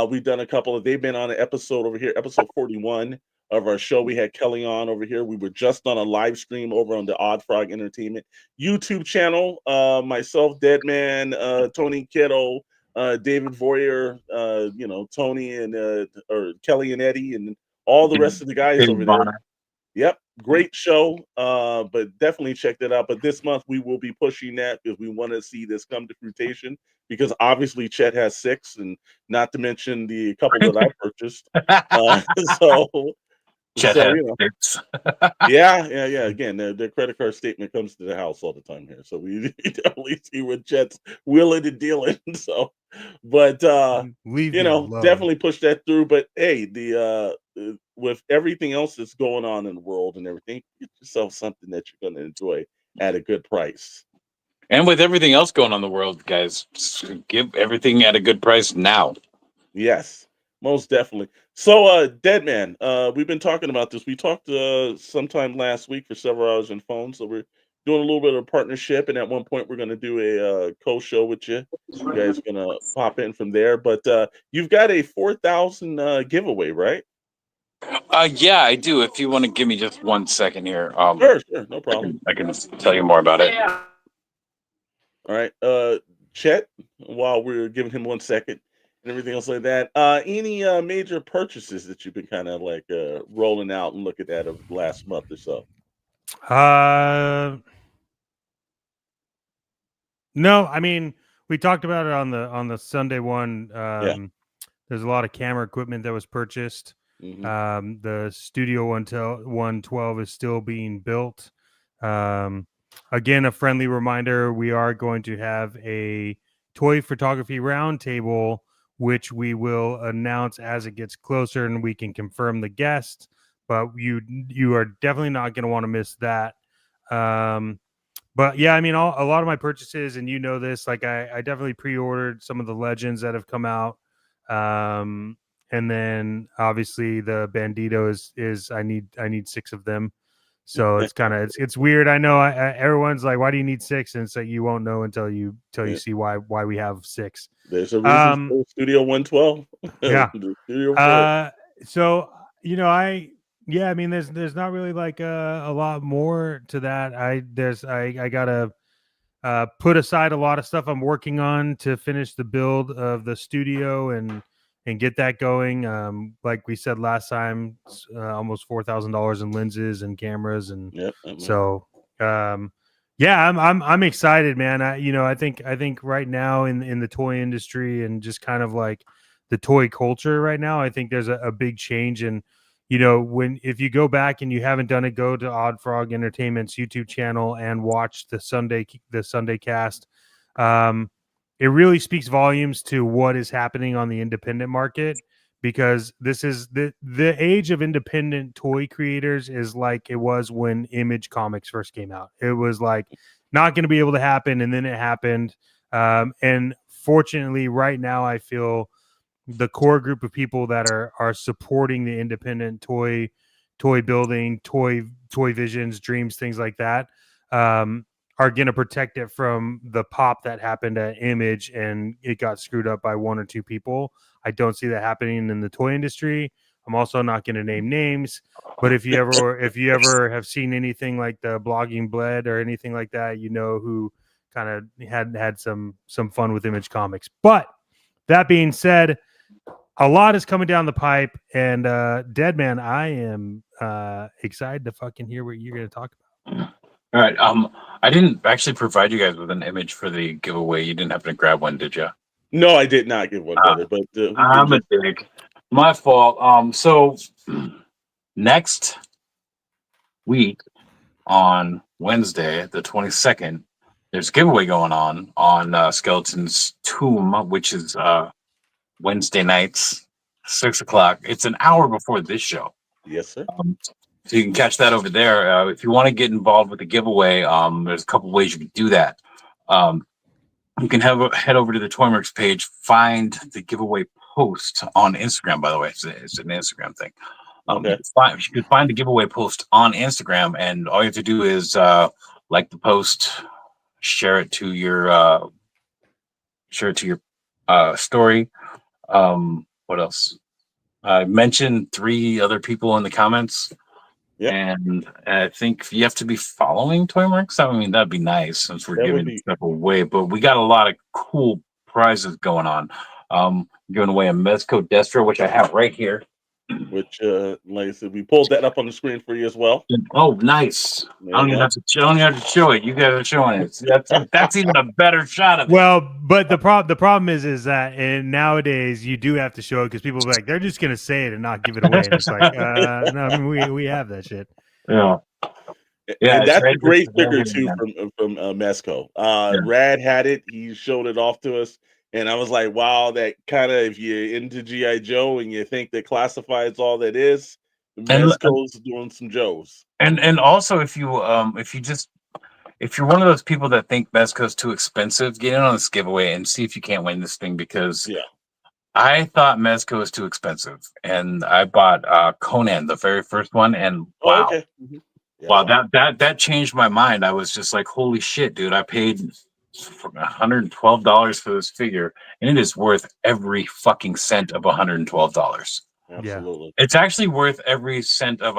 We've done a couple of they've been on an episode over here, episode 41 of our show. We had Kelly on over here. We were just on a live stream over on the Odd Frog Entertainment YouTube channel. Myself, Deadman, Tony Kiddo, David Voyer, Tony and or Kelly and Eddie, and all the rest of the guys over there. Yep, great show. But definitely check that out. But this month we will be pushing that because we want to see this come to fruition. Because obviously Chet has 6, and not to mention the couple that I purchased. Chet So has 6. yeah. Again, their credit card statement comes to the house all the time here, so we definitely see what Chet's willing to deal in. So, but Leave me alone. definitely push that through. But hey, the with everything else that's going on in the world and everything, get yourself something that you're going to enjoy at a good price. And with everything else going on in the world, guys, give everything at a good price now. Yes, most definitely. So, Deadman, we've been talking about this. We talked sometime last week for several hours on phone. So we're doing a little bit of partnership, and at one point we're going to do a co-show with you. You guys are going to pop in from there. But you've got a 4,000 giveaway, right? Yeah, I do. If you want to give me just 1 second here, Sure, no problem. I can tell you more about it. All right, Chet. While we're giving him 1 second and everything else like that, any major purchases that you've been kind of like rolling out and looking at of the last month or so? No, I mean we talked about it on the Sunday one. There's a lot of camera equipment that was purchased. Mm-hmm. The Studio 112 is still being built. Again, a friendly reminder, we are going to have a toy photography roundtable, which we will announce as it gets closer and we can confirm the guest. But you are definitely not going to want to miss that. But yeah, I mean, a lot of my purchases, and you know this, like I definitely pre-ordered some of the legends that have come out. And then obviously the Bandito is I need 6 of them. So it's kind of it's weird. I know everyone's like, why do you need 6? And it's like you won't know until you see why we have 6. There's a reason for Studio 112. Yeah. Studio 4. So yeah, I mean, there's not really like a lot more to that. I gotta put aside a lot of stuff I'm working on to finish the build of the studio and get that going. Like we said last time, almost $4,000 in lenses and cameras, and so yeah, I'm excited, man. I think right now in the toy industry and just kind of like the toy culture right now, I think there's a big change. And if you go back and you haven't done it, go to Odd Frog Entertainment's YouTube channel and watch the Sunday cast. It really speaks volumes to what is happening on the independent market, because this is the age of independent toy creators is like it was when Image Comics first came out. It was like not going to be able to happen, and then it happened. And fortunately, right now, I feel the core group of people that are supporting the independent toy building, toy visions, dreams, things like that, are going to protect it from the pop that happened at Image and it got screwed up by 1 or 2 people. I don't see that happening in the toy industry. I'm also not going to name names, but if you ever have seen anything like the Blogging Bled or anything like that, who kind of had some fun with Image Comics. But that being said, a lot is coming down the pipe, and Deadman, I am excited to fucking hear what you're going to talk about. All right. I didn't actually provide you guys with an image for the giveaway. You didn't happen to grab one, did you? No, I did not get one, brother. But I'm a dick. My fault. So next week on Wednesday, the 22nd, there's a giveaway going on Skeleton's Tomb, which is Wednesday nights, 6:00. It's an hour before this show. Yes, sir. So you can catch that over there. If you want to get involved with the giveaway, there's a couple ways you can do that. You can head over to the Toyworks page, find the giveaway post on Instagram. By the way, it's an Instagram thing. Okay. You can find the giveaway post on Instagram, and all you have to do is like the post, share it to your story. What else? I mentioned 3 other people in the comments. Yep. And I think you have to be following Toyworks. I mean, that'd be nice since we're giving stuff away. But we got a lot of cool prizes going on. Giving away a Mezco Destro, which I have right here. Which, like I said, we pulled that up on the screen for you as well. Oh, nice! I don't even have to show it. You guys are showing it. That's even a better shot of it. Well, but the problem is that nowadays you do have to show it because people are like, they're just gonna say it and not give it away. And it's like, no, I mean, we have that shit. Yeah. And that's a great figure too from Mezco. Rad had it. He showed it off to us. And I was like, wow, that kind of, if you're into G.I. Joe and you think that classified's all that is, Mezco's doing some Joes. And also, if you're one of those people that think Mezco's too expensive, get in on this giveaway and see if you can't win this thing, because I thought Mezco was too expensive. And I bought Conan, the very first one, and wow. Okay. Mm-hmm. Yeah, wow, that changed my mind. I was just like, holy shit, dude, I paid $112 for this figure, and it is worth every fucking cent of $112. Absolutely. It's actually worth every cent of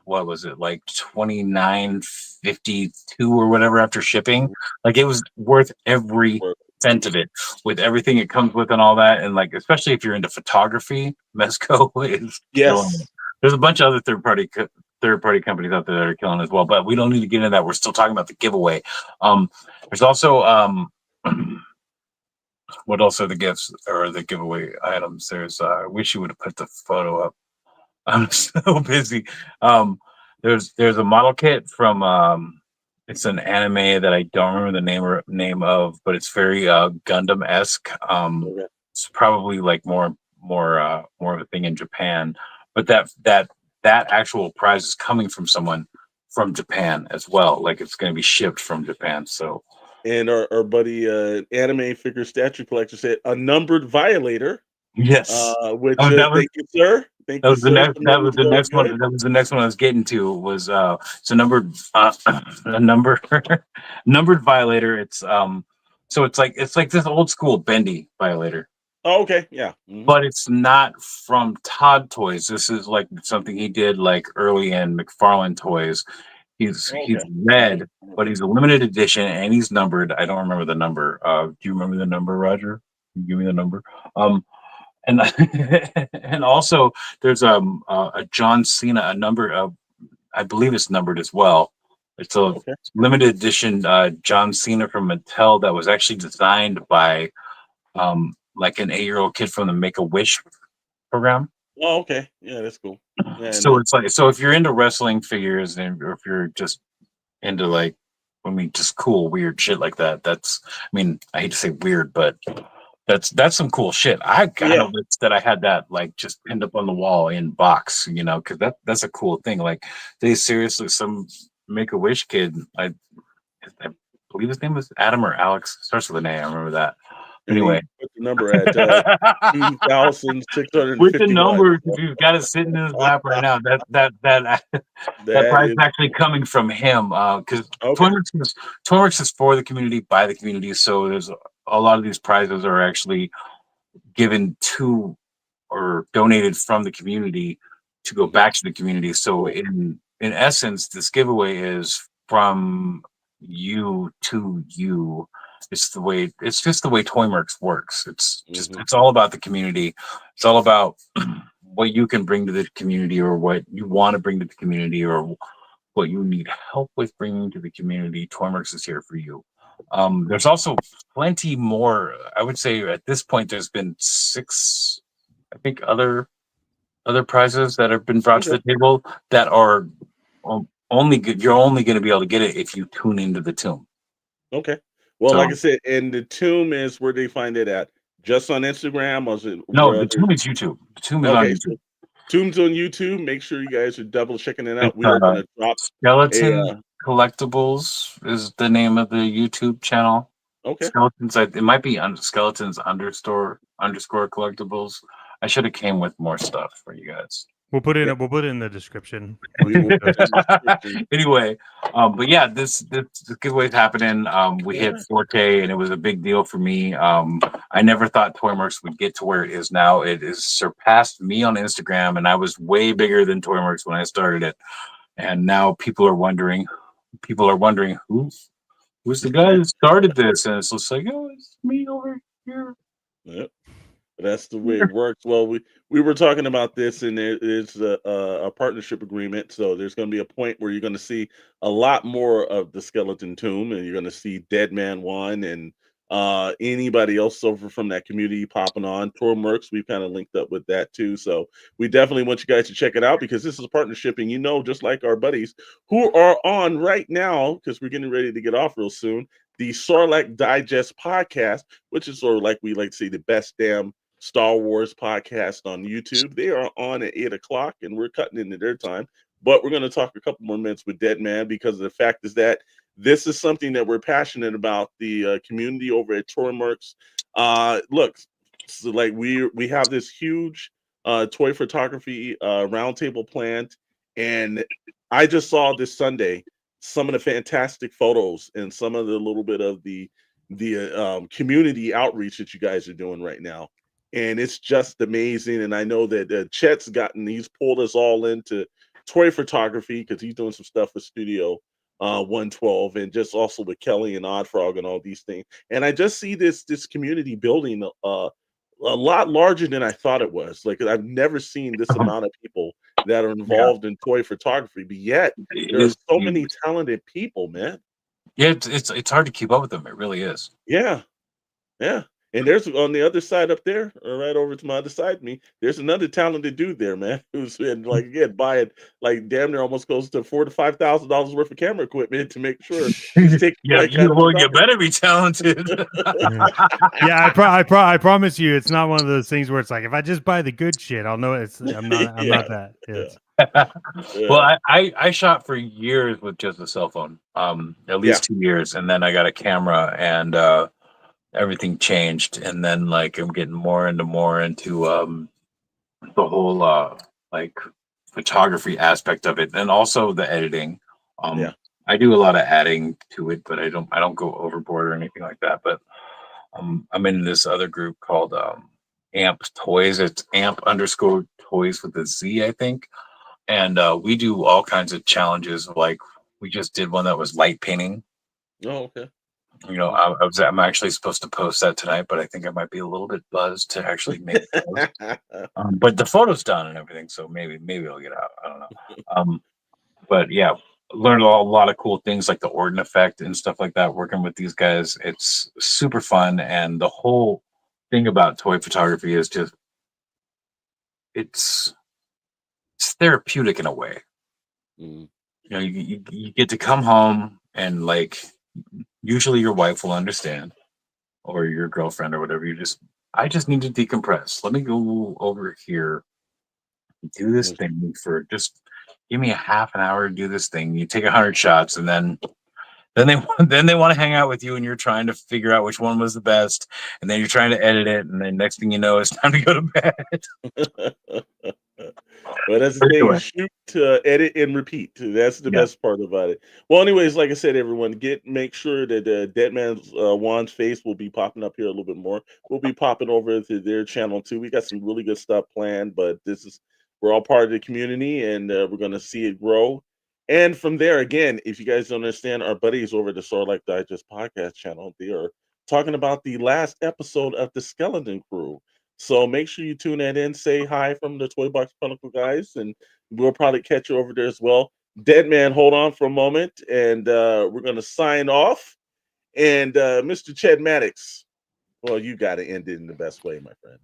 what was it, like $29.52 or whatever after shipping. Like, it was worth every cent of it, with everything it comes with and all that. And like, especially if you're into photography, Mezco is killing it. There's a bunch of other third-party companies out there that are killing as well, but we don't need to get into that. We're still talking about the giveaway. There's also what else are the gifts or the giveaway items? There's I wish you would have put the photo up. I'm so busy. There's a model kit from It's an anime that I don't remember the name of, but it's very Gundam-esque. Okay. It's probably like more of a thing in Japan, but that actual prize is coming from someone from Japan as well. Like it's going to be shipped from Japan. So And our buddy anime figure statue collector said a numbered violator. yes, Which oh, that was thank you, sir. Thank that you, was the sir. next. Some That numbers was the go next one. good. That was the next one I was getting to. Was it's a numbered a number numbered violator. So it's like this old school bendy violator, Oh, okay, yeah. but it's not from Todd Toys. This is like something he did like early in McFarlane Toys. He's Okay. red, but he's a limited edition and he's numbered. I don't remember the number. Do you remember the number, Roger? Can you give me the number. And and also there's a John Cena, a number of, I believe it's numbered as well. It's a Okay. limited edition John Cena from Mattel that was actually designed by like an 8-year-old kid from the Make a Wish program. Oh, okay. Yeah, that's cool. Yeah, and So it's like, so if you're into wrestling figures and or if you're just into like, I mean, just cool weird shit like that, that's, I mean, I hate to say weird, but that's some cool shit. I kind yeah, of wish that I had that like just pinned up on the wall in box, you know, because that's a cool thing. Like they seriously, some Make a Wish kid, I believe his name was Adam or Alex, starts with an A. I remember that. and he Anyway, put the number at 2,651. with the numbers, if you've got it sitting in his lap right now, that That prize is is actually coming from him. Because okay. Toybox is for the community, by the community. So there's a lot of these prizes are actually given to or donated from the community to go Mhm. back to the community. So in essence, this giveaway is from you to you. It's just the way Toymerx works. Mhm. It's all about the community. It's all about what you can bring to the community or what you want to bring to the community or what you need help with bringing to the community. Toymerx is here for you. There's also plenty more. I would say at this point, there's been 6, I think, other prizes that have been brought to Okay. the table that are only good. You're only going to be able to get it if you tune into the tomb. Okay. Well, like So I said, and the tomb is where they find it at. Just on Instagram, or is it no, where the other? tomb is YouTube. The tomb is on Okay, so YouTube. Tomb's on YouTube. Make sure you guys are double checking it out. It's We are gonna drop a Skeleton Collectibles is the name of the YouTube channel. okay. Skeletons. It might be skeletons underscore collectibles. I should have came with more stuff for you guys. We'll put it Yeah, in. We'll put it in the description. we will put in the description. Anyway, but yeah, this giveaway's happening. We hit Yeah. 4K, and it was a big deal for me. I never thought Toymerx would get to where it is now. It has surpassed me on Instagram, and I was way bigger than Toymerx when I started it. And now people are wondering who's the guy who started this, and it's just like, oh, it's me over here. Yep. That's the way it works. Well, we were talking about this, and there is a partnership agreement. So there's going to be a point where you're going to see a lot more of the skeleton tomb, and you're going to see Dead Man One and anybody else over from that community popping on. Tor Mercs, we've kind of linked up with that too. So we definitely want you guys to check it out because this is a partnership, and just like our buddies who are on right now, because we're getting ready to get off real soon. The Sarlacc Digest podcast, which is sort of like we like to say the best damn Star Wars podcast on YouTube. They are on at 8 o'clock, and we're cutting into their time. But we're going to talk a couple more minutes with Dead Man because the fact is that this is something that we're passionate about. The community over at Toymerx. Look, so like we have this huge toy photography roundtable planned, and I just saw this Sunday some of the fantastic photos and some of the little bit of the community outreach that you guys are doing right now, and it's just amazing. And I know that Chet's he's pulled us all into toy photography because he's doing some stuff with Studio 112, and just also with Kelly and Odd Frog and all these things. And I just see this community building a lot larger than I thought it was. Like I've never seen this amount of people that are Yeah, involved in toy photography, but yet it there are is so huge. many talented people, man. Yeah, it's hard to keep up with them. It really is. Yeah, yeah. And there's on the other side up there, right over to my other side of me, there's another talented dude there, man, who's been like again buying like damn near almost close to $4,000 to $5,000 worth of camera equipment to make sure he's taking the Yeah, right kind of you photography. better be talented. Yeah, I promise you, it's not one of those things where it's like if I just buy the good shit, I'll know it's. I'm not Yeah. that. It's, Well, I shot for years with just a cell phone, at least 2 years, and then I got a camera, and everything changed, and then like I'm getting more into the whole like photography aspect of it, and also the editing. Yeah. I do a lot of adding to it, but I don't go overboard or anything like that. But I'm in this other group called Amp Toys. It's amp_toys with a Z, I think. And we do all kinds of challenges. Like we just did one that was light painting. Oh, okay. You know, I'm actually supposed to post that tonight, but I think I might be a little bit buzzed to actually make it post. But the photo's done and everything, so maybe it'll get out. I don't know. But yeah, learned a lot of cool things like the Orton effect and stuff like that. Working with these guys, it's super fun, and the whole thing about toy photography is just it's therapeutic in a way. Mm. You know, you get to come home and like usually your wife will understand or your girlfriend or whatever. I just need to decompress. Let me go over here, do this thing for just give me a half an hour to do this thing. You take 100 shots and then they want to hang out with you, and you're trying to figure out which one was the best, and then you're trying to edit it, and then next thing you know, it's time to go to bed. Well, that's the thing. Shoot, edit, and repeat. That's the best part about it. Well, anyways, like I said, everyone, make sure that Deadman's Juan's face will be popping up here a little bit more. We'll be popping over to their channel too. We got some really good stuff planned, but we're all part of the community, and we're going to see it grow. And from there, again, if you guys don't understand, our buddies over the Sword Life Digest podcast channel, they are talking about the last episode of the Skeleton Crew. So make sure you tune that in. Say hi from the Toybox Chronicle guys, and we'll probably catch you over there as well. Dead man, hold on for a moment, and we're gonna sign off. And Mr. Ched Maddox, well, you got to end it in the best way, my friend.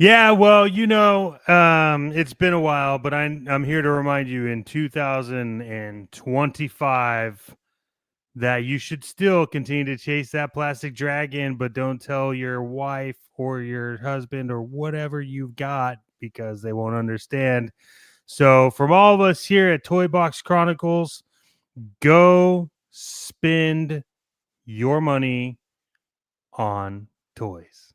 yeah, well, it's been a while, but I'm here to remind you in 2025 that you should still continue to chase that plastic dragon, but don't tell your wife or your husband or whatever you've got because they won't understand. So from all of us here at Toybox Chronicles, go spend your money on toys.